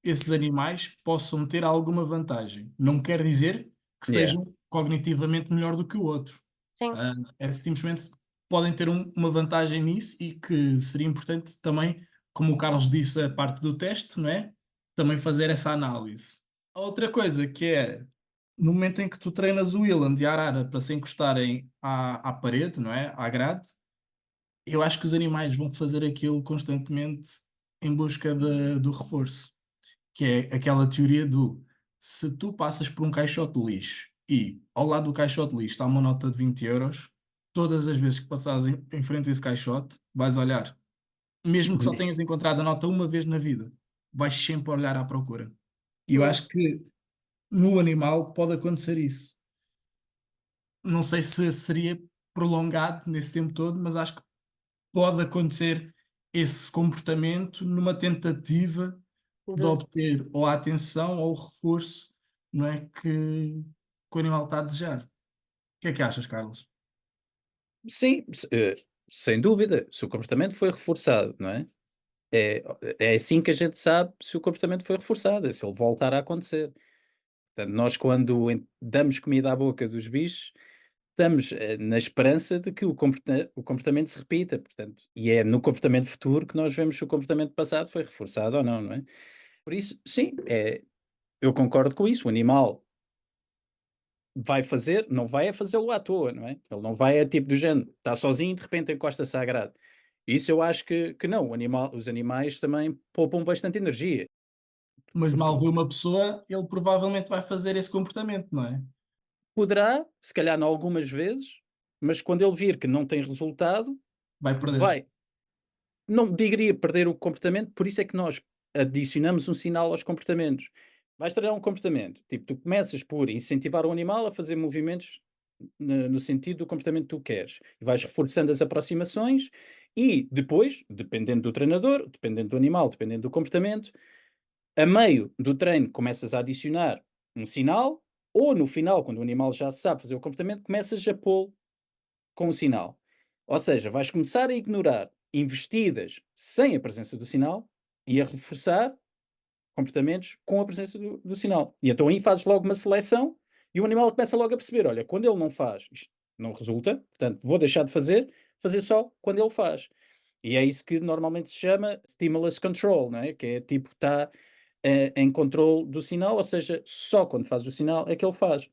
esses animais possam ter alguma vantagem. Não quer dizer que Yeah. sejam cognitivamente melhor do que o outro. Sim, É simplesmente podem ter uma vantagem nisso e que seria importante também, como o Carlos disse, a parte do teste, não é? Também fazer essa análise. A outra coisa que é, no momento em que tu treinas o Willand e a Arara para se encostarem à parede, não é? À grade, eu acho que os animais vão fazer aquilo constantemente em busca do reforço, que é aquela teoria do se tu passas por um caixote de lixo e ao lado do caixote de lixo está uma nota de 20 euros, todas as vezes que passares em frente a esse caixote, vais olhar. Mesmo que só tenhas encontrado a nota uma vez na vida, vais sempre olhar à procura. E eu yeah. acho que no animal pode acontecer isso. Não sei se seria prolongado nesse tempo todo, mas acho que pode acontecer esse comportamento numa tentativa de De- obter ou a atenção ou o reforço, não é, que o animal está a desejar. O que é que achas, Carlos? Sim, sem dúvida. Se o comportamento foi reforçado, não é? É, é assim que a gente sabe se o comportamento foi reforçado, é se ele voltar a acontecer. Portanto, nós quando damos comida à boca dos bichos, estamos na esperança de que o comportamento se repita, portanto, e é no comportamento futuro que nós vemos se o comportamento passado foi reforçado ou não, não é? Por isso, sim, eu concordo com isso. O animal vai fazer, não vai a fazê-lo à toa, não é? Ele não vai a tipo do género, está sozinho e de repente encosta-se à grade. Isso eu acho que não. Os animais também poupam bastante energia. Mas Porque mal vê uma pessoa, ele provavelmente vai fazer esse comportamento, não é? poderá, se calhar, não algumas vezes, mas quando ele vir que não tem resultado, Vai perder. vai. Não diria perder o comportamento, por isso é que nós adicionamos um sinal aos comportamentos. Vais treinar um comportamento, tipo, tu começas por incentivar o animal a fazer movimentos no sentido do comportamento que tu queres. E vais reforçando as aproximações e depois, dependendo do treinador, dependendo do animal, dependendo do comportamento, a meio do treino começas a adicionar um sinal, ou no final, quando o animal já sabe fazer o comportamento, começas a pô-lo com o sinal. Ou seja, vais começar a ignorar investidas sem a presença do sinal e a reforçar comportamentos com a presença do sinal. E então aí fazes logo uma seleção e o animal começa logo a perceber: olha, quando ele não faz, isto não resulta, portanto vou deixar de fazer só quando ele faz. E é isso que normalmente se chama stimulus control, não é? Que é tipo, está em controle do sinal, ou seja, só quando faz o sinal é que ele faz.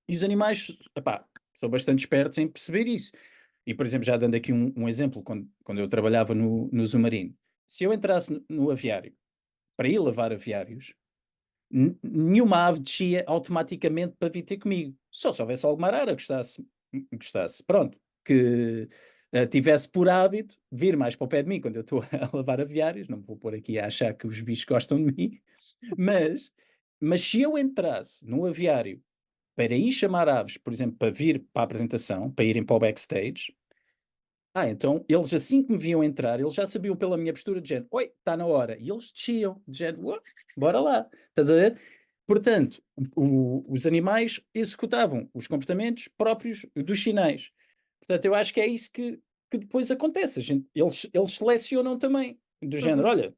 E os animais, epá, são bastante espertos em perceber isso. E, por exemplo, já dando aqui um exemplo, quando eu trabalhava no Zumarino, se eu entrasse no aviário para ir lavar aviários, nenhuma ave descia automaticamente para vir ter comigo. Só se houvesse alguma arara que gostasse, pronto, que tivesse por hábito vir mais para o pé de mim quando eu estou a lavar aviários. Não me vou pôr aqui a achar que os bichos gostam de mim, mas, mas se eu entrasse no aviário para ir chamar aves, por exemplo, para vir para a apresentação, para irem para o backstage, então eles assim que me viam entrar, eles já sabiam pela minha postura de género, oi, está na hora, e eles desciam, de género, "Ué, bora lá", estás a ver? Portanto, os animais executavam os comportamentos próprios dos sinais. Portanto, eu acho que é isso que depois acontece. Eles selecionam também, do género, Uhum. olha,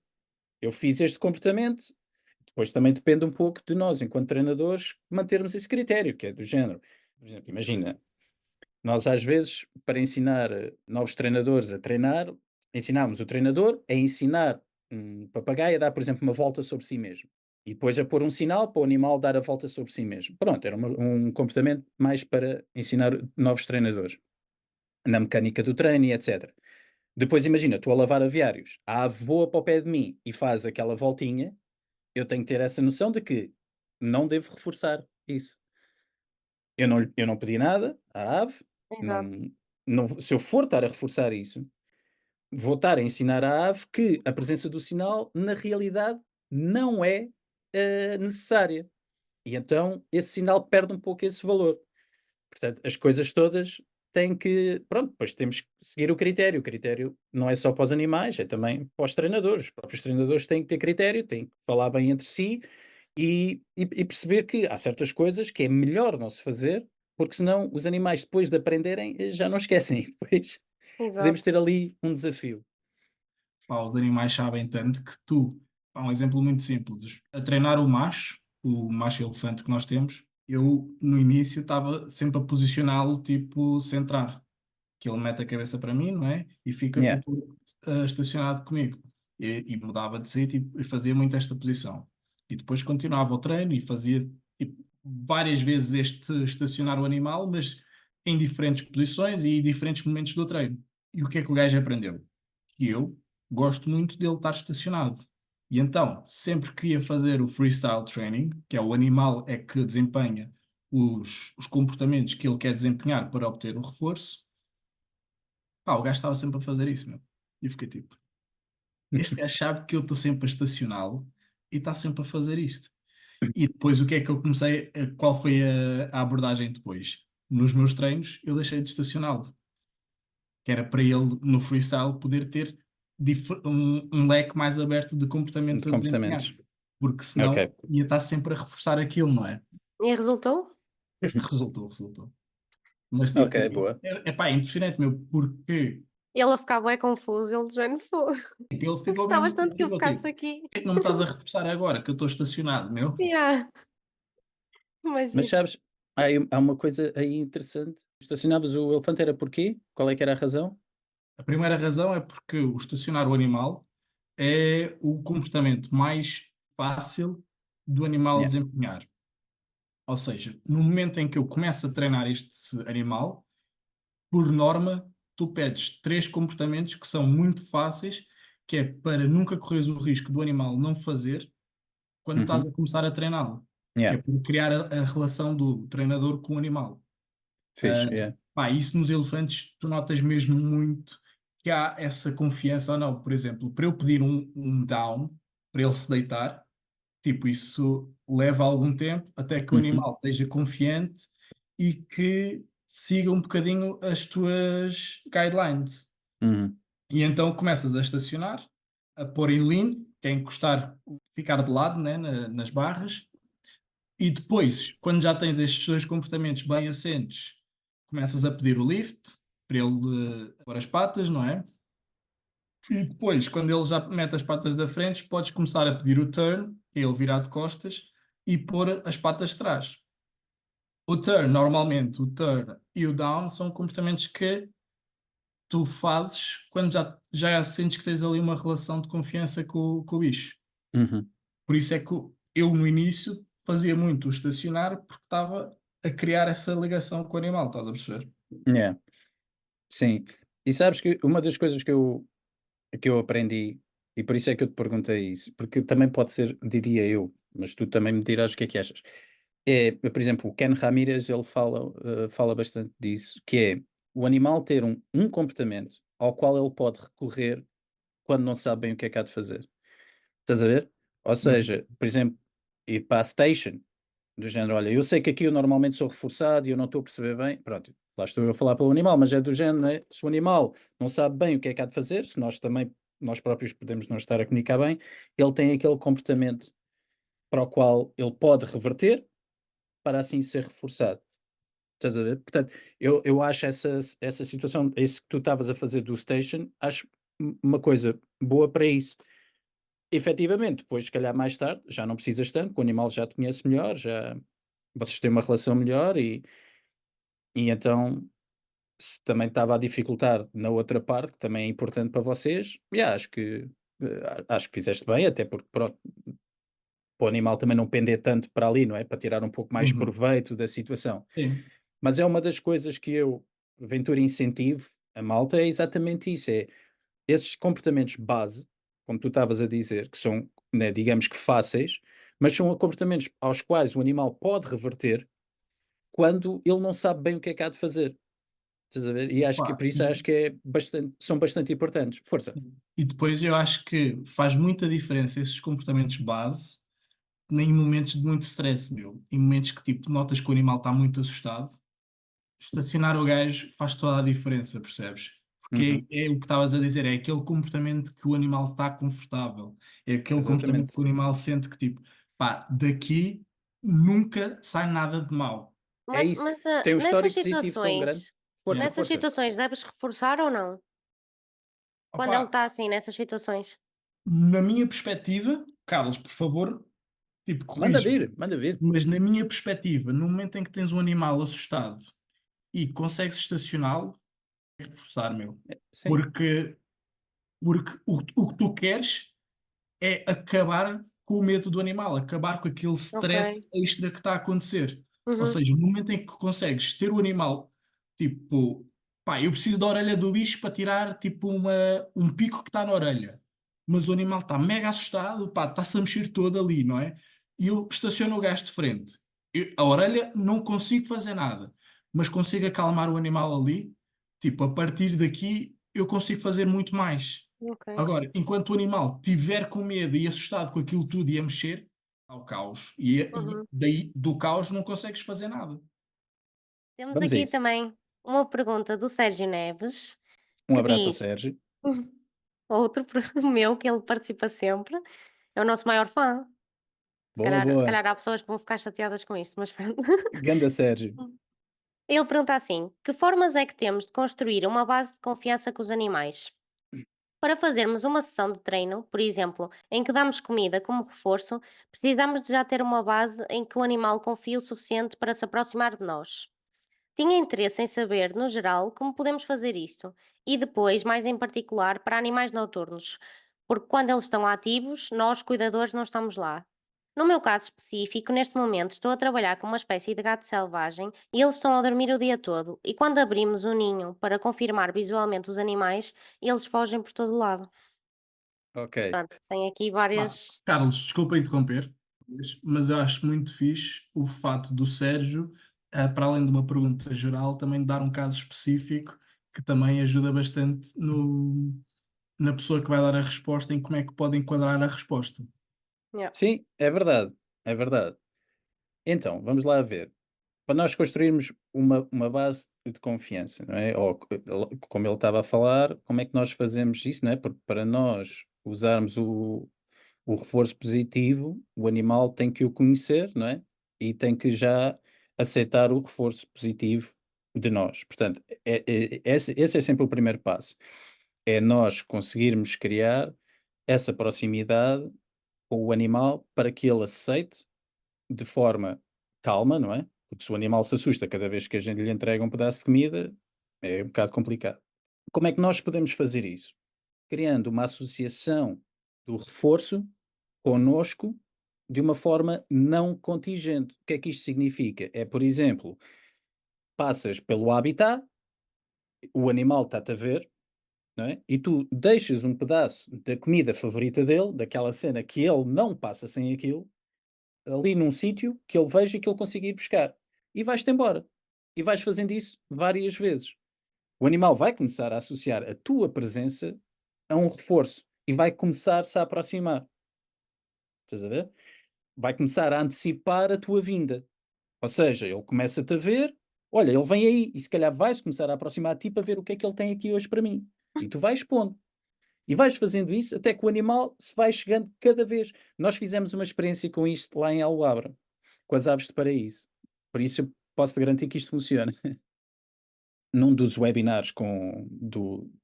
eu fiz este comportamento, depois também depende um pouco de nós, enquanto treinadores, mantermos esse critério, que é do género. Por exemplo, imagina, nós às vezes, para ensinar novos treinadores a treinar, ensinamos o treinador a ensinar um papagaio a dar, por exemplo, uma volta sobre si mesmo. E depois a pôr um sinal para o animal dar a volta sobre si mesmo. Pronto, era um comportamento mais para ensinar novos treinadores. Na mecânica do treino e etc. Depois imagina, estou a lavar aviários, a ave voa para o pé de mim e faz aquela voltinha, eu tenho que ter essa noção de que não devo reforçar isso. Eu não pedi nada à ave, Exato. se eu for estar a reforçar isso, vou estar a ensinar à ave que a presença do sinal, na realidade, não é necessária. E então esse sinal perde um pouco esse valor. Portanto, as coisas todas têm que. Pronto, depois temos que seguir o critério. O critério não é só para os animais, é também para os treinadores. Os próprios treinadores têm que ter critério, têm que falar bem entre si e perceber que há certas coisas que é melhor não se fazer, porque senão os animais, depois de aprenderem, já não esquecem. Depois podemos Exato. ter ali um desafio. Pá, os animais sabem tanto que tu, pá, um exemplo muito simples, a treinar o macho elefante que nós temos, eu no início estava sempre a posicioná-lo tipo centrar, que ele mete a cabeça para mim, não é? E fica com Yeah. o corpo estacionado comigo. E mudava de sítio e fazia muito esta posição. E depois continuava o treino e fazia tipo, várias vezes este estacionar o animal, mas em diferentes posições e em diferentes momentos do treino. E o que é que o gajo aprendeu? Que eu gosto muito dele estar estacionado. E então, sempre que ia fazer o freestyle training, que é o animal é que desempenha os comportamentos que ele quer desempenhar para obter o reforço, pá, o gajo estava sempre a fazer isso, meu. E eu fiquei tipo, este gajo sabe que eu estou sempre a estacioná-lo e está sempre a fazer isto. E depois o que é que eu comecei, qual foi a abordagem depois? Nos meus treinos eu deixei de estacioná-lo, que era para ele no freestyle poder ter um leque mais aberto de De comportamentos a desempenhar, comportamentos. porque Ok. senão ia estar sempre a reforçar aquilo, não é? E resultou? Resultou. Mas Ok, tipo, boa. pá, é impressionante, meu, porque Ele a ficar bem confuso, ele já não foi. tipo, ele Tu ficou gostavas mesmo, tanto que eu ficou ficasse tipo, aqui. que não me estás a reforçar agora que eu estou estacionado, meu? Yeah, Mas imagina. sabes, há uma coisa aí interessante. Estacionavas o elefante era porquê? Qual é que era a razão? A primeira razão é porque o estacionar o animal é o comportamento mais fácil do animal Yeah. desempenhar. Ou seja, no momento em que eu começo a treinar este animal, por norma, tu pedes três comportamentos que são muito fáceis, que é para nunca correres o risco do animal não fazer quando estás Uhum. a começar a treiná-lo, que Yeah. é por criar a relação do treinador com o animal. Fixe, yeah. Pá, isso nos elefantes tu notas mesmo muito que há essa confiança ou não. Por exemplo, para eu pedir um down, para ele se deitar, tipo, isso leva algum tempo até que o Uhum. animal esteja confiante e que siga um bocadinho as tuas guidelines. Uhum. E então começas a estacionar, a pôr em lean, que é encostar, ficar de lado, né, nas barras, e depois, quando já tens estes dois comportamentos bem assentes, começas a pedir o lift para ele pôr as patas, não é? E depois, quando ele já mete as patas da frente, podes começar a pedir o turn, que é ele virar de costas, e pôr as patas de trás. O turn, normalmente, o turn e o down são comportamentos que tu fazes quando já sentes que tens ali uma relação de confiança com o bicho. Uhum. Por isso é que eu, no início, fazia muito o estacionar porque estava a criar essa ligação com o animal, estás a perceber? Yeah. Sim. E sabes que uma das coisas que eu aprendi, e por isso é que eu te perguntei isso, porque também pode ser, diria eu, mas tu também me dirás o que é que achas. Por exemplo, o Ken Ramírez, ele fala bastante disso, que é o animal ter um comportamento ao qual ele pode recorrer quando não sabe bem o que é que há de fazer. Estás a ver? Ou Uhum. seja, por exemplo, ir para a station, do género, olha, eu sei que aqui eu normalmente sou reforçado e eu não estou a perceber bem, pronto, lá estou eu a falar pelo animal, mas é do género, né? Se o animal não sabe bem o que é que há de fazer, se nós também, nós próprios podemos não estar a comunicar bem, ele tem aquele comportamento para o qual ele pode reverter para assim ser reforçado. Estás a ver? Portanto, eu acho essa situação, isso que tu estavas a fazer do station, acho uma coisa boa para isso. Efetivamente, depois, se calhar mais tarde, já não precisas tanto, que o animal já te conhece melhor, já vocês têm uma relação melhor e então, se também estava a dificultar na outra parte, que também é importante para vocês, yeah, acho que fizeste bem, até porque pronto, para o animal também não pender tanto para ali, não é? Para tirar um pouco mais Uhum. proveito da situação. Sim. Mas é uma das coisas que eu, porventura, incentivo a malta, é exatamente isso, é esses comportamentos base, como tu estavas a dizer, que são, né, digamos que fáceis, mas são comportamentos aos quais o animal pode reverter quando ele não sabe bem o que é que há de fazer. Estás a ver? E acho que Pá, por isso acho que são bastante importantes. Força. e depois eu acho que faz muita diferença esses comportamentos base em momentos de muito stress, meu. Em momentos que tipo, notas que o animal está muito assustado. Estacionar o gajo faz toda a diferença, percebes? Porque Uhum, é o que estavas a dizer, é aquele comportamento que o animal está confortável, é aquele comportamento exatamente. que o animal sente que tipo, pá, daqui nunca sai nada de mal. É Mas isso. mas, Tem um histórico positivo tão grande. Força, Yeah. nessas força. situações deves reforçar ou não? Quando ele Opa, está assim, nessas situações? na minha perspectiva, Carlos, por favor, tipo, Manda corrige-me, vir, manda vir. mas na minha perspectiva, no momento em que tens um animal assustado e consegues estacioná-lo, é reforçar, meu. Sim, Porque, porque o que tu queres é acabar com o medo do animal, acabar com aquele Ok. stress extra que está a acontecer. Ou Uhum. seja, no momento em que consegues ter o animal, tipo, pá, eu preciso da orelha do bicho para tirar tipo um pico que está na orelha, mas o animal está mega assustado, pá, está-se a mexer todo ali, não é? E eu estaciono o gajo de frente. A orelha não consigo fazer nada, mas consigo acalmar o animal ali. Tipo, a partir daqui eu consigo fazer muito mais. Ok. Agora, enquanto o animal estiver com medo e assustado com aquilo tudo e a mexer, há o caos. E Uhum. daí do caos não consegues fazer nada. Temos vamos a aqui isso. também uma pergunta do Sérgio Neves, Um que abraço ao diz Sérgio. outro meu que ele participa sempre, é o nosso maior fã. Se Boa, calhar se boa. calhar há pessoas que vão ficar chateadas com isto, mas pronto. Ganda Sérgio. Ele pergunta assim: "Que formas é que temos de construir uma base de confiança com os animais? Para fazermos uma sessão de treino, por exemplo, em que damos comida como reforço, precisamos de já ter uma base em que o animal confie o suficiente para se aproximar de nós. Tinha interesse em saber, no geral, como podemos fazer isto, e depois, mais em particular, para animais noturnos, porque quando eles estão ativos, nós, cuidadores, não estamos lá. No meu caso específico, neste momento estou a trabalhar com uma espécie de gato selvagem e eles estão a dormir o dia todo, e quando abrimos o ninho para confirmar visualmente os animais, eles fogem por todo lado. Ok. Portanto, tem aqui Pá, várias. Carlos, desculpa interromper, mas eu acho muito fixe o fato do Sérgio, para além de uma pergunta geral, também dar um caso específico que também ajuda bastante na pessoa que vai dar a resposta em como é que pode enquadrar a resposta. Yeah. Sim, é verdade. É verdade. Então, vamos lá ver. Para nós construirmos uma base de confiança, não é? Ou, como ele estava a falar, como é que nós fazemos isso, não é? Porque para nós usarmos o reforço positivo, o animal tem que o conhecer, não é? E tem que já aceitar o reforço positivo de nós. Portanto, esse é sempre o primeiro passo. É nós conseguirmos criar essa proximidade com o animal para que ele aceite de forma calma, não é? Porque se o animal se assusta cada vez que a gente lhe entrega um pedaço de comida, é um bocado complicado. Como é que nós podemos fazer isso? Criando uma associação do reforço connosco de uma forma não contingente. O que é que isto significa? É, por exemplo, passas pelo habitat, o animal está-te a ver, não é? E tu deixas um pedaço da comida favorita dele, daquela cena que ele não passa sem aquilo, ali num sítio que ele veja que ele consiga ir buscar. E vais-te embora. E vais fazendo isso várias vezes. O animal vai começar a associar a tua presença a um reforço e vai começar-se a aproximar. Estás a ver? Vai começar a antecipar a tua vinda. Ou seja, ele começa-te a ver, olha, ele vem aí, e se calhar vai-se começar a aproximar de ti para ver o que é que ele tem aqui hoje para mim. E tu vais pondo. E vais fazendo isso até que o animal se vai chegando cada vez. Nós fizemos uma experiência com isto lá em Algoabra, com as aves de paraíso. Por isso eu posso-te garantir que isto funciona. Num dos webinars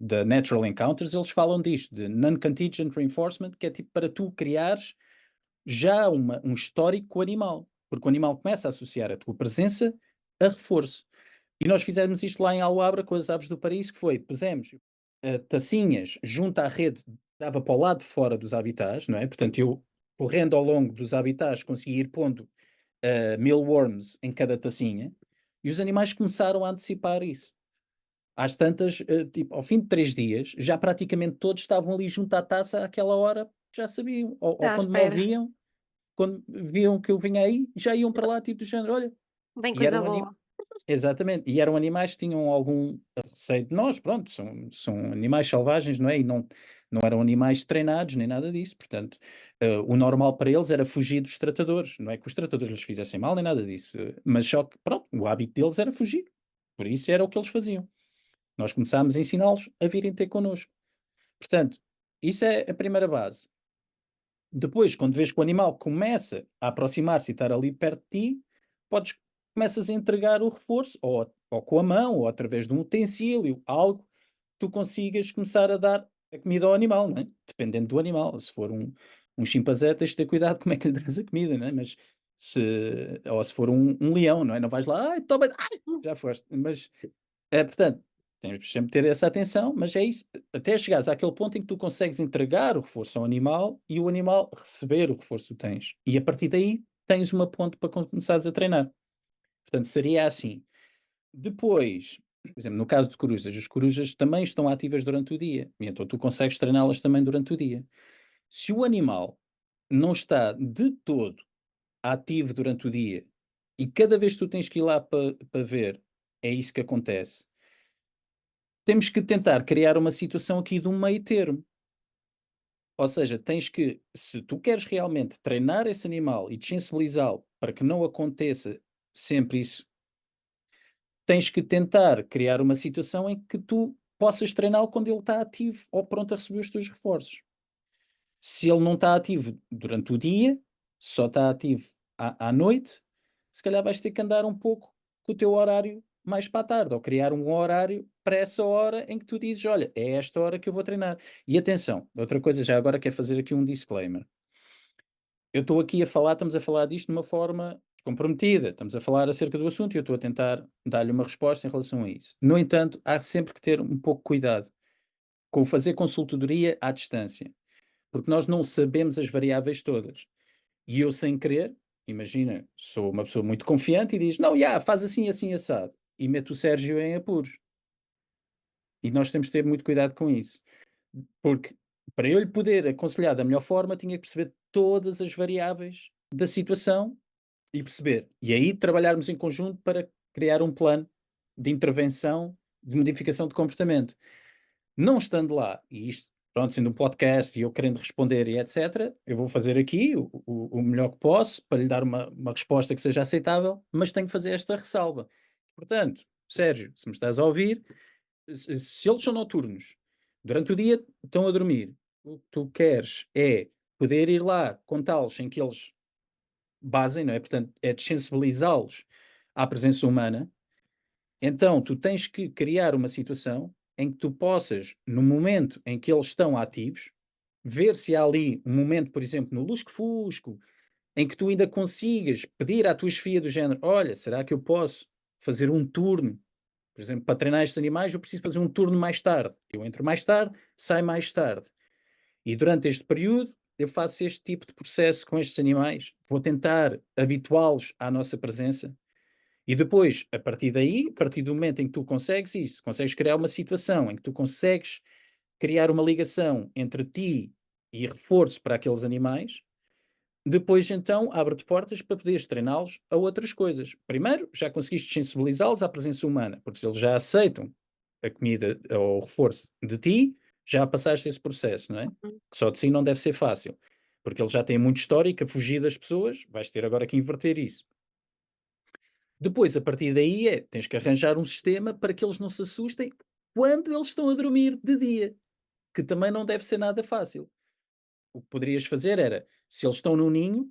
da Natural Encounters, eles falam disto, de Non-Contingent Reinforcement, que é tipo para tu criares já um histórico com o animal. Porque o animal começa a associar a tua presença a reforço. E nós fizemos isto lá em Algoabra com as aves do paraíso, que foi, pusemos tacinhas junto à rede, dava para o lado de fora dos habitats, não é? Portanto, eu, correndo ao longo dos habitats, consegui ir pondo mealworms em cada tacinha, e os animais começaram a antecipar isso. Às tantas, tipo, ao fim de 3 dias, já praticamente todos estavam ali junto à taça àquela hora, já sabiam. Ou À quando me espera. ouviam, quando viam que eu vinha aí, já iam para lá, tipo do género, olha. Bem E coisa eram boa. Exatamente, e eram animais que tinham algum receio de nós, pronto, são animais selvagens, não é? E não eram animais treinados, nem nada disso, portanto, o normal para eles era fugir dos tratadores, não é que os tratadores lhes fizessem mal, nem nada disso, mas só que, pronto, o hábito deles era fugir, por isso era o que eles faziam. Nós começámos a ensiná-los a virem ter connosco. Portanto, isso é a primeira base. Depois, quando vês que o animal começa a aproximar-se e estar ali perto de ti, começas a entregar o reforço, ou com a mão, ou através de um utensílio, algo que tu consigas começar a dar a comida ao animal, não é? Dependendo do animal. Se for um chimpanzé, tens de ter cuidado como é que lhe dás a comida, não é? Mas ou se for um leão, não é? Não vais lá, ai, toma, ai, já foste. Mas, portanto, tens sempre de ter essa atenção, mas é isso. Até chegares àquele ponto em que tu consegues entregar o reforço ao animal e o animal receber o reforço que tu tens. E a partir daí tens uma ponte para começares a treinar. Portanto, seria assim. Depois, por exemplo, no caso de corujas, as corujas também estão ativas durante o dia. E então tu consegues treiná-las também durante o dia. Se o animal não está de todo ativo durante o dia e cada vez que tu tens que ir lá para ver, é isso que acontece. Temos que tentar criar uma situação aqui de um meio termo. Ou seja, tens que, se tu queres realmente treinar esse animal e desensibilizá-lo para que não aconteça sempre isso, tens que tentar criar uma situação em que tu possas treiná-lo quando ele está ativo ou pronto a receber os teus reforços. Se ele não está ativo durante o dia, só está ativo à noite, se calhar vais ter que andar um pouco com o teu horário mais para a tarde, ou criar um horário para essa hora em que tu dizes, olha, é esta hora que eu vou treinar. E atenção, outra coisa já agora quero fazer aqui um disclaimer. Eu estou aqui a falar, estamos a falar disto de uma forma comprometida, estamos a falar acerca do assunto e eu estou a tentar dar-lhe uma resposta em relação a isso. No entanto, há sempre que ter um pouco cuidado com o fazer consultoria à distância, porque nós não sabemos as variáveis todas. E eu, sem querer, imagina, sou uma pessoa muito confiante e diz: não, já, faz assim, assim, assado. E mete o Sérgio em apuros. E nós temos de ter muito cuidado com isso. Porque para eu lhe poder aconselhar da melhor forma, tinha que perceber todas as variáveis da situação e perceber. E aí trabalharmos em conjunto para criar um plano de intervenção, de modificação de comportamento. Não estando lá, e isto, pronto, sendo um podcast e eu querendo responder e etc., eu vou fazer aqui o melhor que posso para lhe dar uma resposta que seja aceitável, mas tenho que fazer esta ressalva. Portanto, Sérgio, se me estás a ouvir, se eles são noturnos, durante o dia estão a dormir, o que tu queres é poder ir lá contá-los sem que eles basem, não é? Portanto, é desensibilizá-los à presença humana. Então, tu tens que criar uma situação em que tu possas, no momento em que eles estão ativos, ver se há ali um momento, por exemplo, no lusco-fusco, em que tu ainda consigas pedir à tua chefia do género: olha, será que eu posso fazer um turno? Por exemplo, para treinar estes animais, eu preciso fazer um turno mais tarde. Eu entro mais tarde, saio mais tarde. E durante este período, eu faço este tipo de processo com estes animais. Vou tentar habituá-los à nossa presença. E depois, a partir daí, a partir do momento em que tu consegues isso, consegues criar uma situação em que tu consegues criar uma ligação entre ti e reforço para aqueles animais, depois então abre-te portas para poderes treiná-los a outras coisas. Primeiro, já conseguiste sensibilizá-los à presença humana, porque se eles já aceitam a comida ou o reforço de ti, já passaste esse processo, não é? Uhum. Que só de si não deve ser fácil, porque eles já têm muito histórico a fugir das pessoas, vais ter agora que inverter isso. Depois, a partir daí, tens que arranjar um sistema para que eles não se assustem quando eles estão a dormir de dia, que também não deve ser nada fácil. O que poderias fazer era, se eles estão no ninho,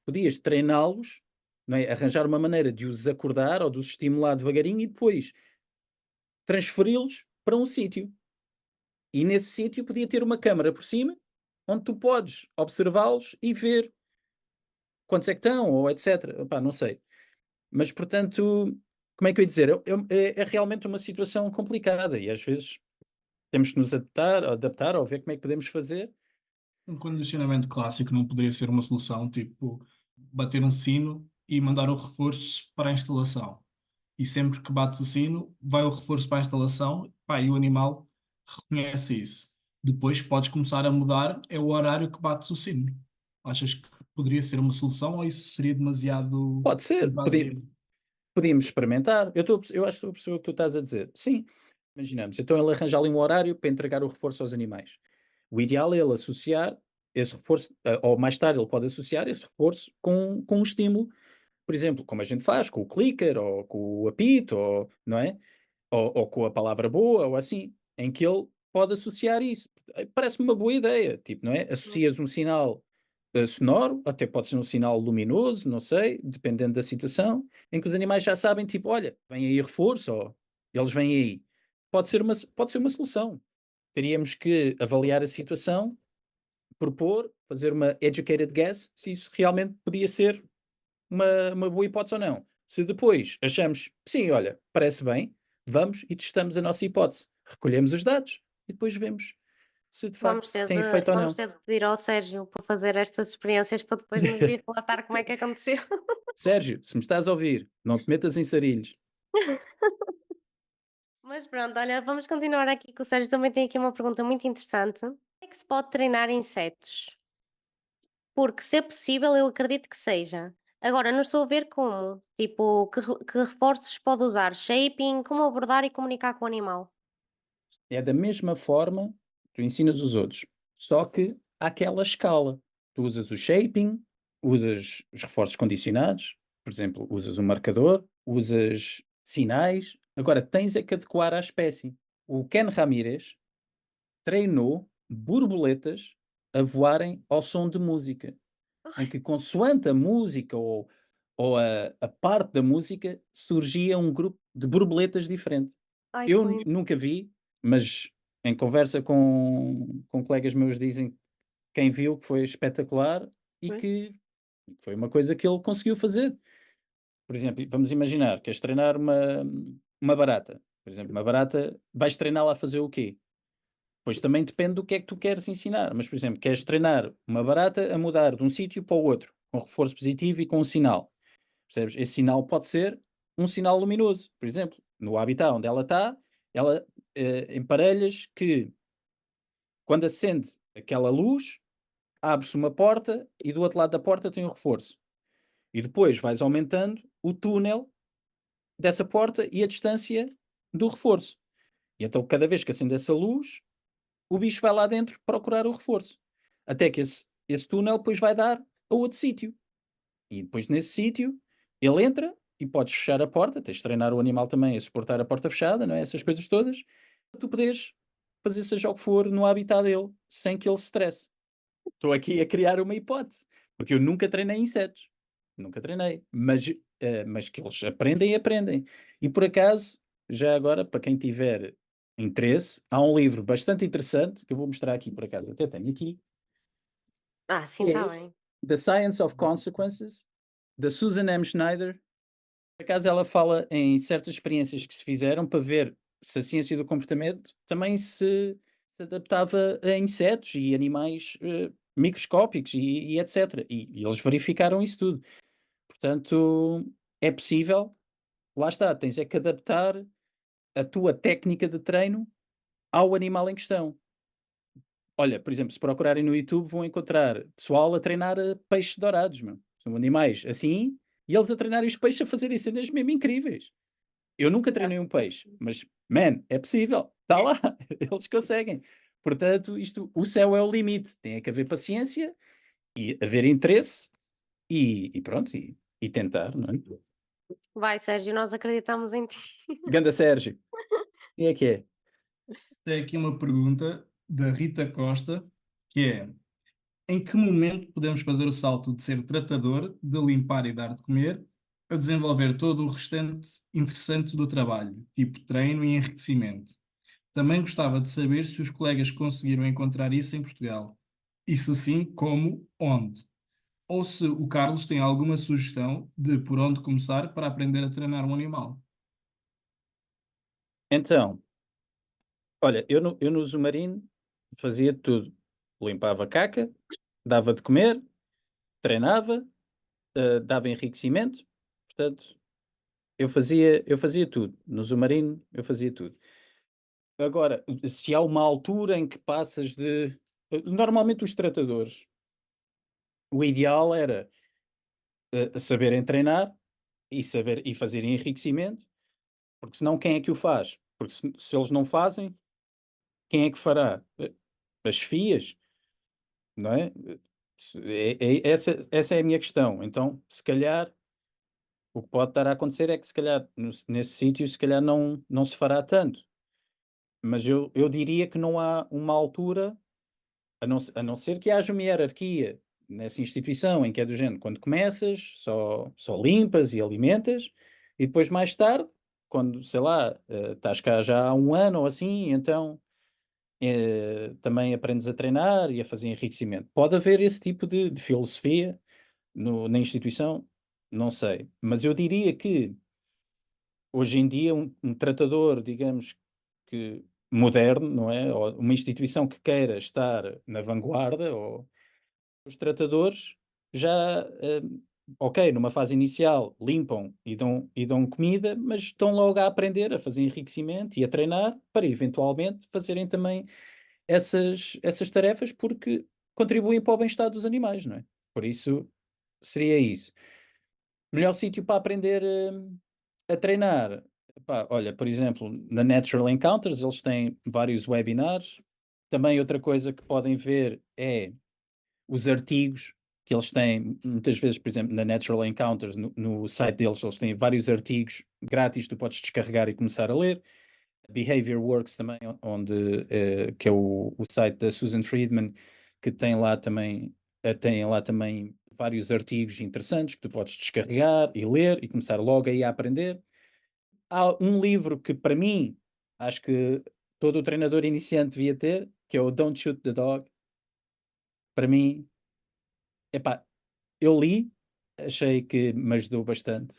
podias treiná-los, não é? Arranjar uma maneira de os acordar ou de os estimular devagarinho e depois transferi-los para um sítio. E nesse sítio podia ter uma câmara por cima, onde tu podes observá-los e ver quantos é que estão, ou etc. Opá, não sei. Mas, portanto, como é que eu ia dizer? É realmente uma situação complicada e às vezes temos que nos adaptar ou ver como é que podemos fazer. Um condicionamento clássico não poderia ser uma solução, tipo bater um sino e mandar o reforço para a instalação. E sempre que bates o sino, vai o reforço para a instalação, pá, e o animal reconhece isso. Depois podes começar a mudar, é o horário que bates o sino. Achas que poderia ser uma solução ou isso seria demasiado Pode ser, invasivo? podíamos experimentar. Eu acho que estou a perceber o que tu estás a dizer. Sim, imaginamos. Então ele arranja ali um horário para entregar o reforço aos animais. O ideal é ele associar esse reforço, ou mais tarde ele pode associar esse reforço com um estímulo, por exemplo, como a gente faz com o clicker, ou com o apito, ou, não é? Ou com a palavra boa, ou assim, em que ele pode associar isso. Parece-me uma boa ideia, tipo, não é? Associas um sinal sonoro, até pode ser um sinal luminoso, não sei, dependendo da situação, em que os animais já sabem, tipo, olha, vem aí reforço, ou eles vêm aí. Pode ser uma solução. Teríamos que avaliar a situação, propor, fazer uma educated guess, se isso realmente podia ser uma boa hipótese ou não. Se depois achamos, sim, olha, parece bem, vamos e testamos a nossa hipótese. Recolhemos os dados e depois vemos se de facto tem efeito ou Vamos não. ter de pedir ao Sérgio para fazer estas experiências para depois nos vir relatar como é que aconteceu. Sérgio, se me estás a ouvir, não te metas em sarilhos. Mas pronto, olha, vamos continuar aqui que o Sérgio também tem aqui uma pergunta muito interessante. Como é que se pode treinar insetos? Porque, se é possível, eu acredito que seja. Agora, não estou a ver como. Tipo, que reforços pode usar? Shaping, como abordar e comunicar com o animal? É da mesma forma que tu ensinas os outros, só que àquela escala. Tu usas o shaping, usas os reforços condicionados, por exemplo, usas um marcador, usas sinais. Agora tens é que adequar à espécie. O Ken Ramírez treinou borboletas a voarem ao som de música, em que consoante a música ou a parte da música surgia um grupo de borboletas diferente. Ai, que Eu lindo. nunca vi, mas em conversa com colegas meus dizem que quem viu que foi espetacular e Pois. que foi uma coisa que ele conseguiu fazer. Por exemplo, vamos imaginar, queres treinar uma barata. Por exemplo, uma barata, vais treiná-la a fazer o quê? Pois também depende do que é que tu queres ensinar. Mas, por exemplo, queres treinar uma barata a mudar de um sítio para o outro, com reforço positivo e com um sinal. Percebes? Esse sinal pode ser um sinal luminoso. Por exemplo, no habitat onde ela está, ela emparelhas que quando acende aquela luz, abre-se uma porta e do outro lado da porta tem um reforço. E depois vais aumentando o túnel dessa porta e a distância do reforço. E então, cada vez que acende essa luz, o bicho vai lá dentro procurar o reforço. Até que esse túnel depois vai dar a outro sítio. E depois nesse sítio ele entra e podes fechar a porta, tens de treinar o animal também a suportar a porta fechada, não é? Essas coisas todas, para tu poderes fazer seja o que for no habitat dele, sem que ele se estresse. Estou aqui a criar uma hipótese, porque eu nunca treinei insetos, nunca treinei, mas que eles aprendem e aprendem. E por acaso, já agora, para quem tiver interesse, há um livro bastante interessante que eu vou mostrar aqui por acaso, até tenho aqui, Ah, sim, que é está este, bem. The Science of Consequences, da Susan M. Schneider. Por acaso ela fala em certas experiências que se fizeram para ver se a ciência do comportamento também se adaptava a insetos e animais microscópicos e etc. E eles verificaram isso tudo. Portanto, é possível, lá está, tens é que adaptar a tua técnica de treino ao animal em questão. Olha, por exemplo, se procurarem no YouTube, vão encontrar pessoal a treinar peixes dourados, meu. São animais assim, e eles a treinarem os peixes a fazerem cenas mesmo incríveis. Eu nunca treinei um peixe, mas, man, é possível. Está lá, eles conseguem. Portanto, o céu é o limite. Tem que haver paciência e haver interesse e pronto, e tentar, não é? Vai, Sérgio, nós acreditamos em ti. Ganda Sérgio, quem é que é? Tem aqui uma pergunta da Rita Costa, que é: em que momento podemos fazer o salto de ser tratador, de limpar e dar de comer, a desenvolver todo o restante interessante do trabalho, tipo treino e enriquecimento? Também gostava de saber se os colegas conseguiram encontrar isso em Portugal. E se sim, como, onde? Ou se o Carlos tem alguma sugestão de por onde começar para aprender a treinar um animal. Então, olha, eu no Zumarino fazia tudo. Limpava a caca, dava de comer, treinava, dava enriquecimento. Portanto, eu fazia tudo. No Zumarino, eu fazia tudo. Agora, se há uma altura em que passas de. Normalmente, os tratadores, o ideal era saberem treinar e fazer enriquecimento, porque senão quem é que o faz? Porque se eles não fazem, quem é que fará? As FIAs, não é? Essa é a minha questão. Então, se calhar, o que pode estar a acontecer é que, se calhar, nesse sítio, se calhar não se fará tanto. Mas eu diria que não há uma altura, a não ser que haja uma hierarquia nessa instituição em que é do género, quando começas, só limpas e alimentas, e depois mais tarde, quando, sei lá, estás cá já há um ano ou assim, então também aprendes a treinar e a fazer enriquecimento. Pode haver esse tipo de filosofia na instituição, não sei. Mas eu diria que hoje em dia um tratador, digamos que moderno, não é? Ou uma instituição que queira estar na vanguarda, ou os tratadores já, ok, numa fase inicial limpam e dão comida, mas estão logo a aprender a fazer enriquecimento e a treinar para eventualmente fazerem também essas tarefas, porque contribuem para o bem-estar dos animais, não é? Por isso, seria isso. Melhor sítio para aprender a treinar. Epá, olha, por exemplo, na Natural Encounters eles têm vários webinars. Também outra coisa que podem ver é os artigos que eles têm, muitas vezes, por exemplo, na Natural Encounters, no site deles, eles têm vários artigos grátis que tu podes descarregar e começar a ler. Behavior Works também, que é o site da Susan Friedman, que tem lá também vários artigos interessantes que tu podes descarregar e ler e começar logo aí a aprender. Há um livro que, para mim, acho que todo o treinador iniciante devia ter, que é o Don't Shoot the Dog. Para mim, epá, eu li, achei que me ajudou bastante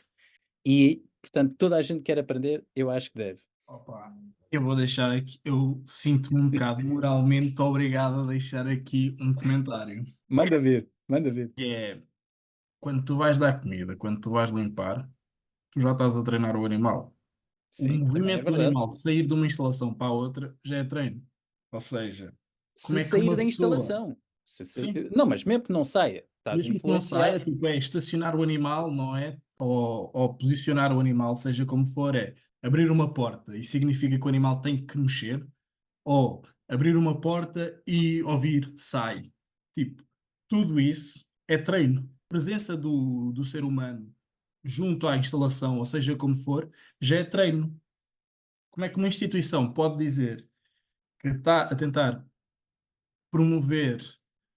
e, portanto, toda a gente quer aprender, eu acho que deve. Opa, eu vou deixar aqui, eu sinto-me um bocado moralmente obrigado a deixar aqui um comentário. Manda ver, manda ver. Que é, quando tu vais dar comida, quando tu vais limpar, tu já estás a treinar o animal. O Sim, também é movimento do verdade. animal sair de uma instalação para a outra já é treino. Ou seja, como Se é que sair uma da pessoa, instalação. sim, Não, mas mesmo que não saia, estás a mesmo que não saia, influenciar. tipo, é estacionar o animal, não é? Ou posicionar o animal, seja como for, é abrir uma porta e significa que o animal tem que mexer, ou abrir uma porta e ouvir sai. Tipo, tudo isso é treino. A presença do ser humano junto à instalação, ou seja como for, já é treino. Como é que uma instituição pode dizer que está a tentar promover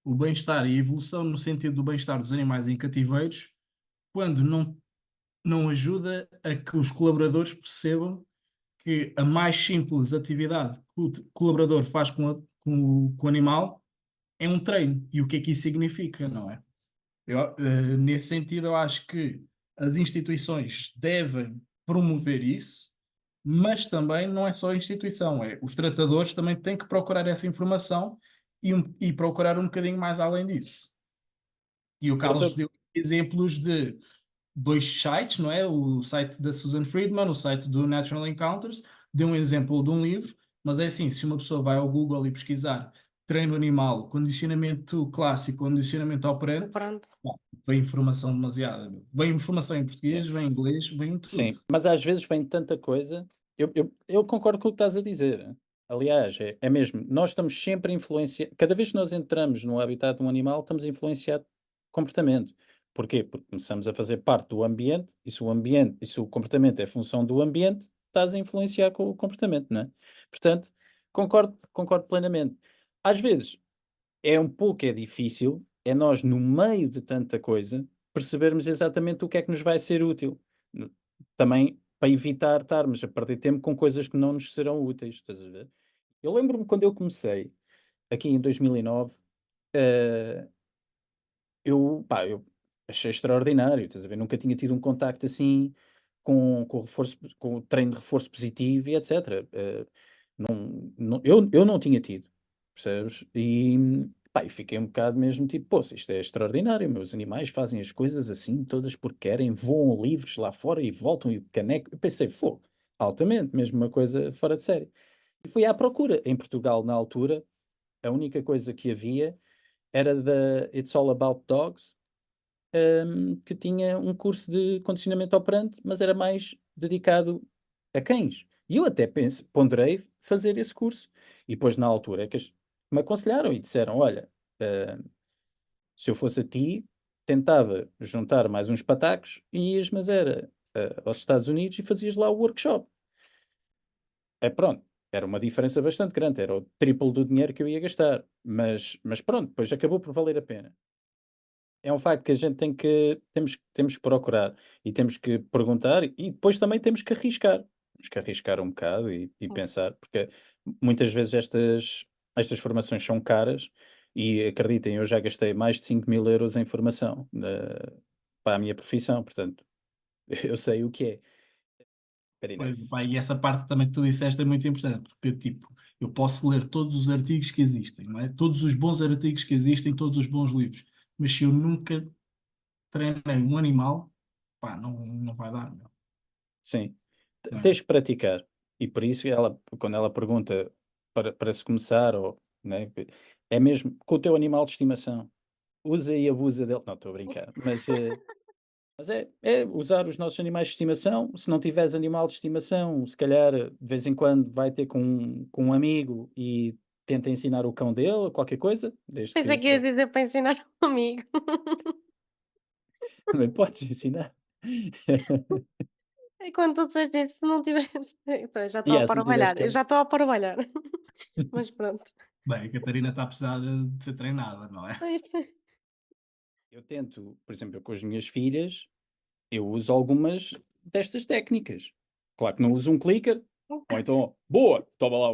o bem-estar e a evolução no sentido do bem-estar dos animais em cativeiros, quando não ajuda a que os colaboradores percebam que a mais simples atividade que o colaborador faz com o animal é um treino. E o que é que isso significa, não é? Nesse sentido, eu acho que as instituições devem promover isso, mas também não é só a instituição, é os tratadores também têm que procurar essa informação e procurar um bocadinho mais além disso. E o Eu Carlos tô- deu exemplos de dois sites, não é? O site da Susan Friedman, o site do Natural Encounters, deu um exemplo de um livro, mas é assim, se uma pessoa vai ao Google e pesquisar treino animal, condicionamento clássico, condicionamento operante, Pronto. pá, vem informação demasiada, meu. Vem informação em português, vem em inglês, vem em Sim, tudo. mas às vezes vem tanta coisa. Eu concordo com o que estás a dizer. Aliás, é mesmo, nós estamos sempre a influenciar. Cada vez que nós entramos no habitat de um animal, estamos a influenciar comportamento. Porquê? Porque começamos a fazer parte do ambiente, e se o comportamento é função do ambiente, estás a influenciar com o comportamento, não é? Portanto, concordo plenamente. Às vezes é difícil, é nós, no meio de tanta coisa, percebermos exatamente o que é que nos vai ser útil. N- Também para evitar estarmos a perder tempo com coisas que não nos serão úteis, estás a ver? Eu lembro-me quando eu comecei, aqui em 2009, eh, eu achei extraordinário, estás a ver? Nunca tinha tido um contacto assim com o reforço, com o treino de reforço positivo e etc. Eu não tinha tido, percebes? E fiquei um bocado mesmo tipo, pô, isto é extraordinário, meus animais fazem as coisas assim, todas porque querem, voam livres lá fora e voltam e caneco. Eu pensei, altamente, mesmo uma coisa fora de série. E fui à procura. Em Portugal, na altura, a única coisa que havia era da It's All About Dogs, que tinha um curso de condicionamento operante, mas era mais dedicado a cães. E eu até ponderei fazer esse curso. E depois, na altura, é que me aconselharam e disseram: Olha, se eu fosse a ti, tentava juntar mais uns patacos e ias, mas era aos Estados Unidos e fazias lá o workshop. É pronto, era uma diferença bastante grande, era o triplo do dinheiro que eu ia gastar. Mas pronto, depois acabou por valer a pena. É um facto que a gente temos que procurar e temos que perguntar e depois também temos que arriscar. Temos que arriscar um bocado e pensar, porque muitas vezes estas formações são caras e acreditem, eu já gastei mais de 5.000 euros em formação para a minha profissão, portanto, eu sei o que é. Pois, Carinense. pá, e essa parte também que tu disseste é muito importante, porque, tipo, eu posso ler todos os artigos que existem, não é? Todos os bons artigos que existem, todos os bons livros, mas se eu nunca treinei um animal, pá, não vai dar, meu. Sim. Não é? Tens que praticar. E por isso quando ela pergunta para se começar, ou, né, é mesmo com o teu animal de estimação. Usa e abusa dele. Não, estou a brincar. Mas é usar os nossos animais de estimação. Se não tiveres animal de estimação, se calhar de vez em quando vai ter com um amigo e tenta ensinar o cão dele, ou qualquer coisa, desde Pensei que que ias dizer para ensinar um amigo. também podes ensinar. E quando tu disseste isso, se não tivesse então, já estou E a assim tivesse parvalhar, eu cão. já estou a parvalhar. Mas pronto. Bem, a Catarina está a precisar de ser treinada, não é? Eu tento, por exemplo, eu com as minhas filhas, eu uso algumas destas técnicas. Claro que não uso um clicker, ou então, boa, toma lá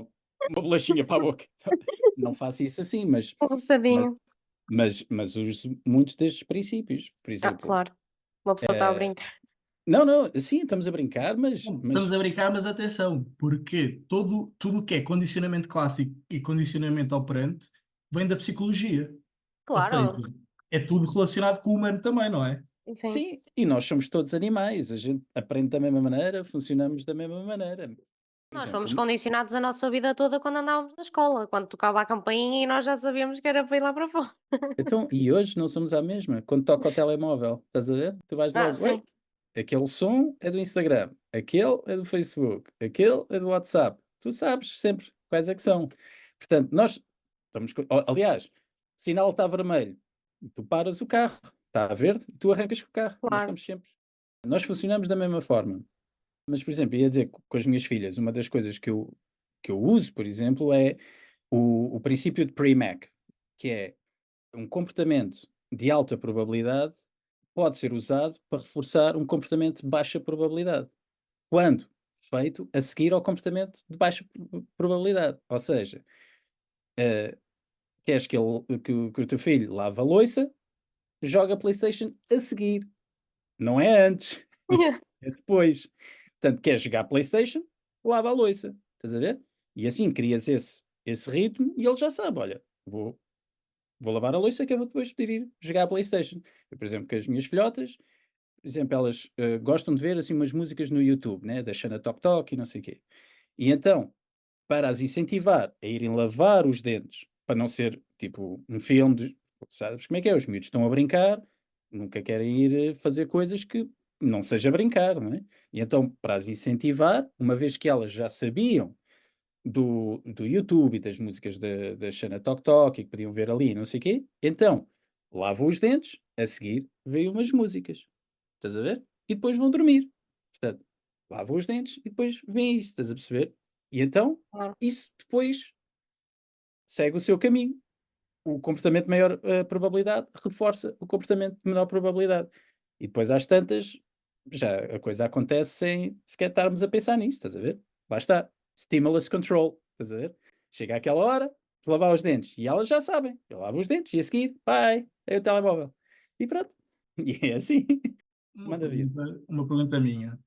uma bolachinha para a boca. Não faço isso assim, Um mas, roçadinho. mas uso muitos destes princípios. Por Ah, exemplo, claro. Uma pessoa está a eh, brincar. não, não, sim, estamos a brincar, Bom, estamos a brincar, mas atenção, porque tudo o que é condicionamento clássico e condicionamento operante vem da psicologia. Ou seja, Claro. é tudo relacionado com o humano também, não é? Sim. sim, e nós somos todos animais, a gente aprende da mesma maneira, funcionamos da mesma maneira. Por Nós exemplo, fomos condicionados a nossa vida toda quando andávamos na escola, quando tocava a campainha e nós já sabíamos que era para ir lá para fora. então, e hoje não somos a mesma. Quando toca o telemóvel, estás a ver? Tu vais Ah, logo, oi, sim. aquele som é do Instagram, aquele é do Facebook, aquele é do WhatsApp. Tu sabes sempre quais é que são. Portanto, nós estamos. Aliás, o sinal está vermelho, tu paras o carro, está a verde, e tu arrancas com o carro. Nós Claro. estamos sempre. Nós funcionamos da mesma forma. Mas, por exemplo, ia dizer que com as minhas filhas, uma das coisas que eu uso, por exemplo, é o princípio de Premack, que é um comportamento de alta probabilidade pode ser usado para reforçar um comportamento de baixa probabilidade, quando feito a seguir ao comportamento de baixa probabilidade. Ou seja, eh, queres que o teu filho lave a louça, joga PlayStation a seguir, não é antes, é depois. Portanto, queres jogar PlayStation, lava a louça, estás a ver? E assim crias esse ritmo e ele já sabe: olha, vou lavar a louça que eu vou depois poder ir jogar a PlayStation. Eu, por exemplo, com as minhas filhotas, por exemplo, elas gostam de ver assim umas músicas no YouTube, né? Da Xana Tok Tok e não sei o quê. E então, para as incentivar a irem lavar os dentes para não ser tipo um filme sabes como é que é? Os miúdos estão a brincar, nunca querem ir fazer coisas que não seja brincar, não é? E então, para as incentivar, uma vez que elas já sabiam do YouTube e das músicas da Xana Tok Tok e que podiam ver ali, não sei o quê, então lavam os dentes, a seguir veem umas músicas, estás a ver? E depois vão dormir. Portanto, lavam os dentes e depois veem isso, estás a perceber? E então, Claro. isso depois segue o seu caminho. O comportamento de maior probabilidade reforça o comportamento de menor probabilidade. E depois, às tantas, já a coisa acontece sem sequer estarmos a pensar nisso, estás a ver? Lá está. Stimulus control, estás a ver? Chega àquela hora de lavar os dentes e elas já sabem. Eu lavo os dentes e a seguir, pai, é o telemóvel. E pronto. E é assim. Uma Manda vir. pergunta, uma pergunta minha.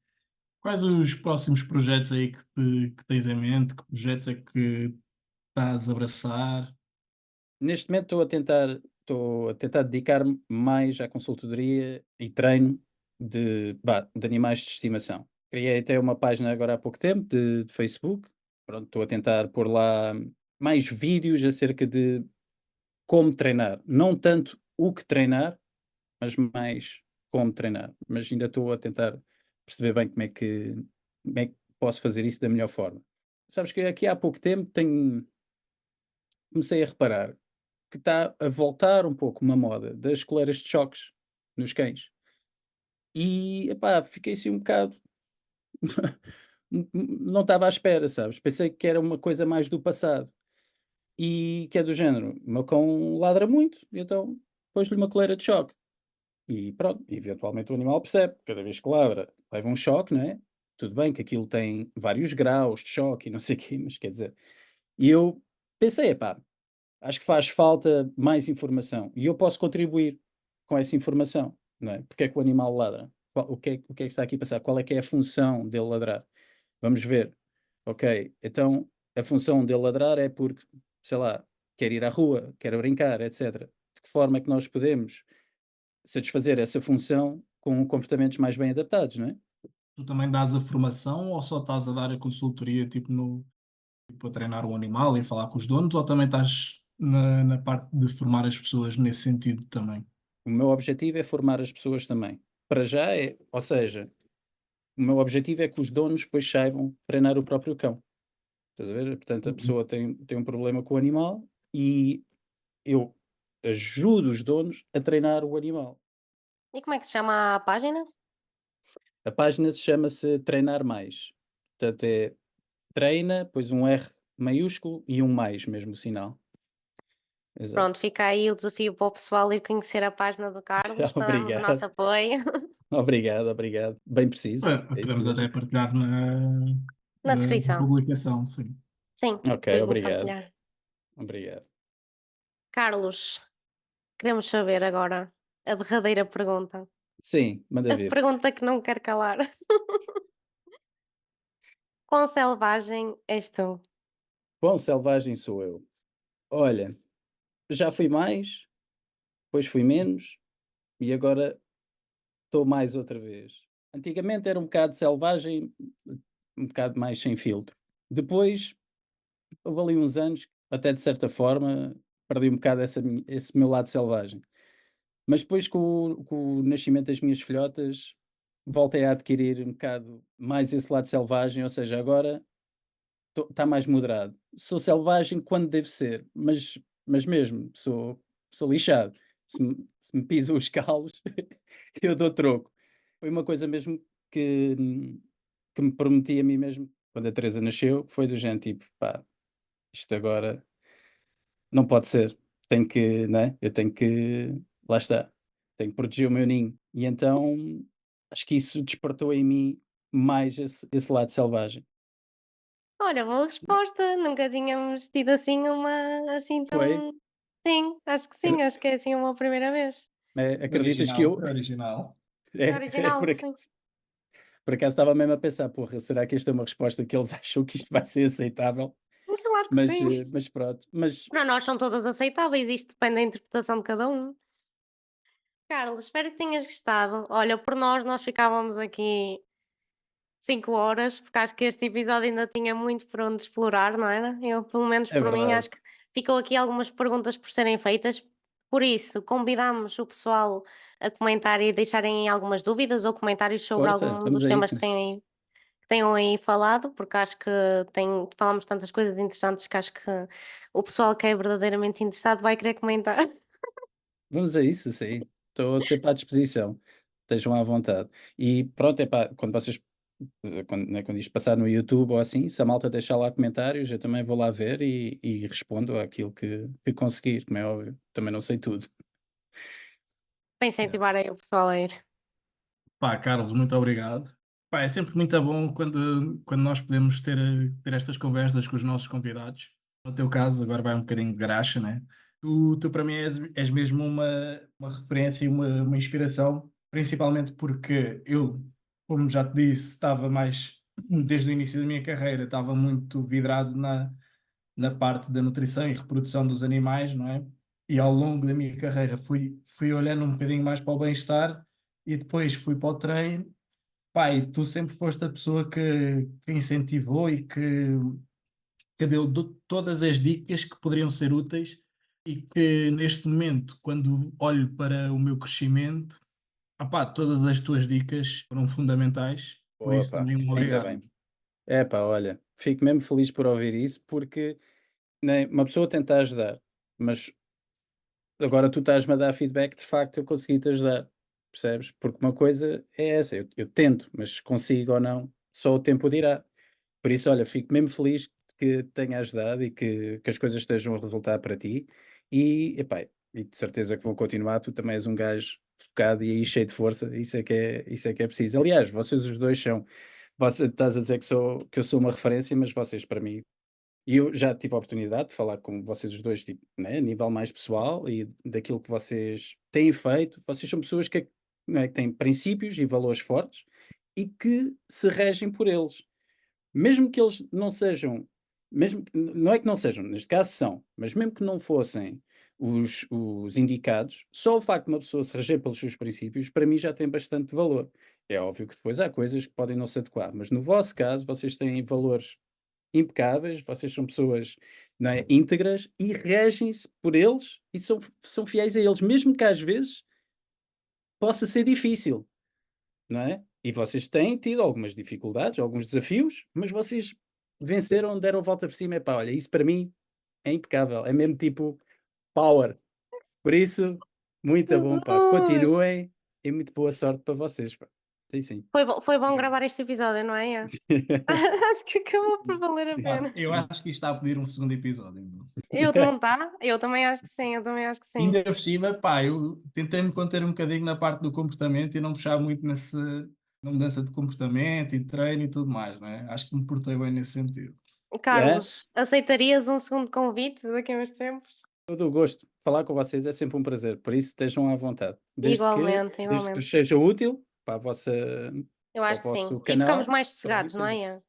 Quais os próximos projetos aí que tens em mente? Que projetos é que estás a abraçar? Neste momento estou a tentar dedicar-me mais à consultoria e treino de animais de estimação. Criei até uma página agora há pouco tempo de Facebook. Pronto, estou a tentar pôr lá mais vídeos acerca de como treinar. Não tanto o que treinar, mas mais como treinar. Mas ainda estou a tentar perceber bem como é que posso fazer isso da melhor forma. Sabes que aqui há pouco tempo comecei a reparar que está a voltar um pouco uma moda das coleiras de choques nos cães. E, epá, fiquei assim um bocado não estava à espera, sabes? Pensei que era uma coisa mais do passado. E que é do género, o meu cão ladra muito, e então pôs-lhe uma coleira de choque. E pronto, eventualmente o animal percebe, cada vez que ladra, leva um choque, não é? Tudo bem que aquilo tem vários graus de choque e não sei o quê, mas quer dizer. E eu pensei, epá, acho que faz falta mais informação e eu posso contribuir com essa informação, não é? Porque é que o animal ladra? O que é que está aqui a passar? Qual é que é a função dele ladrar? Vamos ver. Ok, então a função dele ladrar é porque, sei lá, quer ir à rua, quer brincar, etc. De que forma é que nós podemos satisfazer essa função com comportamentos mais bem adaptados, não é? Tu também dás a formação ou só estás a dar a consultoria tipo, a treinar o animal e a falar com os donos, ou também estás na parte de formar as pessoas nesse sentido também? O meu objetivo é formar as pessoas também. Para já é, ou seja, o meu objetivo é que os donos depois saibam treinar o próprio cão. Estás a ver? Portanto, a Uhum. pessoa tem um problema com o animal e eu ajudo os donos a treinar o animal. E como é que se chama a página? A página chama-se Treinar Mais. Portanto, é treina, depois um R maiúsculo e um mais, mesmo o sinal. Exato. Pronto, fica aí o desafio para o pessoal ir conhecer a página do Carlos, para darmos o Obrigado, nosso apoio. obrigado, obrigado. Bem preciso, é isso Podemos até mesmo. partilhar Na na descrição. publicação, sim. Sim, Ok, depois vou obrigado, partilhar. obrigado. Carlos, queremos saber agora a derradeira pergunta. Sim, manda A vir. pergunta que não quer calar. Quão selvagem és tu? Quão selvagem sou eu? Olha, já fui mais, depois fui menos e agora estou mais outra vez. Antigamente era um bocado selvagem, um bocado mais sem filtro. Depois, houve ali uns anos, até de certa forma, perdi um bocado esse meu lado selvagem. Mas depois, com o nascimento das minhas filhotas, voltei a adquirir um bocado mais esse lado selvagem, ou seja, agora está mais moderado. Sou selvagem quando deve ser, mas mesmo, sou lixado. Se me pisam os calos, eu dou troco. Foi uma coisa mesmo que, que me prometi a mim mesmo quando a Teresa nasceu, que foi do género tipo, pá, isto agora não pode ser. Tenho que, né? Eu tenho que, lá está, tenho que proteger o meu ninho. E então acho que isso despertou em mim mais esse lado selvagem. Olha, boa resposta. Nunca tínhamos tido assim uma assim Foi? tão. Sim, acho que sim, acho que é assim uma primeira vez. Acreditas que eu. Original. É É original, por sim. acaso. Por acaso estava mesmo a pensar, porra, será que esta é uma resposta que eles acham que isto vai ser aceitável? Claro que Mas, sim. mas pronto. Mas Para nós são todas aceitáveis, isto depende da interpretação de cada um. Carlos, espero que tenhas gostado. Olha, por nós ficávamos aqui 5 horas, porque acho que este episódio ainda tinha muito por onde explorar, não era? Eu, pelo menos é por mim, verdade. acho que ficou aqui algumas perguntas por serem feitas, por isso convidamos o pessoal a comentar e deixarem algumas dúvidas ou comentários sobre Força, algum vamos dos a temas isso. que tenham aí falado, porque acho que falamos tantas coisas interessantes que acho que o pessoal que é verdadeiramente interessado vai querer comentar. Vamos a isso, sim. Estou sempre à disposição. Estejam à vontade. E pronto, epá, quando vocês, quando isto passar no YouTube ou assim, se a malta deixar lá comentários, eu também vou lá ver e respondo àquilo que conseguir, como é óbvio. Também não sei tudo. Para Yeah. incentivar aí o pessoal a ir. Pá, Carlos, muito obrigado. Pá, é sempre muito bom quando nós podemos ter estas conversas com os nossos convidados. No teu caso, agora vai um bocadinho de graxa, né? Tu para mim és mesmo uma referência e uma inspiração, principalmente porque eu, como já te disse, estava mais, desde o início da minha carreira, estava muito vidrado na parte da nutrição e reprodução dos animais, não é? E ao longo da minha carreira fui olhando um bocadinho mais para o bem-estar e depois fui para o treino. Pá, e tu sempre foste a pessoa que incentivou e que deu todas as dicas que poderiam ser úteis e que neste momento, quando olho para o meu crescimento, opá, todas as tuas dicas foram fundamentais, por Boa, isso pá, também um ainda obrigado. bem. É pá, olha, fico mesmo feliz por ouvir isso, porque né, uma pessoa tenta ajudar, mas agora tu estás-me a dar feedback, de facto eu consegui te ajudar, percebes? Porque uma coisa é essa, eu tento, mas se consigo ou não, só o tempo dirá. Por isso, olha, fico mesmo feliz que tenha ajudado e que as coisas estejam a resultar para ti. E, epá, e de certeza que vão continuar. Tu também és um gajo focado e aí cheio de força. Isso é que é preciso. Aliás, vocês os dois são. Você, estás a dizer que eu sou uma referência, mas vocês para mim. E eu já tive a oportunidade de falar com vocês os dois, tipo, né, a nível mais pessoal e daquilo que vocês têm feito. Vocês são pessoas né, que têm princípios e valores fortes e que se regem por eles. Mesmo que eles não sejam, mesmo não é que não sejam, neste caso são, mas mesmo que não fossem os indicados, só o facto de uma pessoa se reger pelos seus princípios, para mim já tem bastante valor. É óbvio que depois há coisas que podem não se adequar, mas no vosso caso, vocês têm valores impecáveis, vocês são pessoas, não é, íntegras e regem-se por eles e são fiéis a eles, mesmo que às vezes possa ser difícil, não é? E vocês têm tido algumas dificuldades, alguns desafios, mas vocês venceram, deram a volta por cima. Epá, olha, isso para mim é impecável. É mesmo tipo power. Por isso, muito bom, pá. Jesus! Continuem e muito boa sorte para vocês, pá. Sim, sim. Foi bom gravar este episódio, não é? Acho que acabou por valer a Pá, pena. eu acho que isto está a pedir um segundo episódio, meu. Eu não está? Eu também acho que sim, eu também acho que sim. Ainda por cima, pá, eu tentei-me conter um bocadinho na parte do comportamento e não puxar muito na mudança de comportamento e treino e tudo mais, não é? Acho que me portei bem nesse sentido. É? Carlos, aceitarias um segundo convite daqui a uns tempos? Todo o gosto. Falar com vocês é sempre um prazer. Por isso, estejam à vontade. Desde que, Igualmente, desde que igualmente. seja útil para a vossa, Eu para acho o que sim. vosso E ficamos canal, mais para mim sossegados, não seja. é?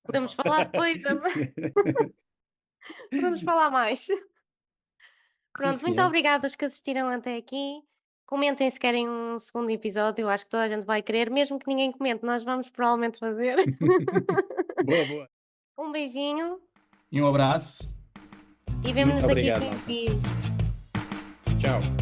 Podemos falar depois, podemos falar mais. Sim, Pronto, muito senhor. obrigada aos que assistiram até aqui. Comentem se querem um segundo episódio, eu acho que toda a gente vai querer, mesmo que ninguém comente, nós vamos provavelmente fazer. Boa, boa. Um beijinho E um abraço. e Muito vemo-nos daqui a obrigado, 15 malta. dias. Tchau.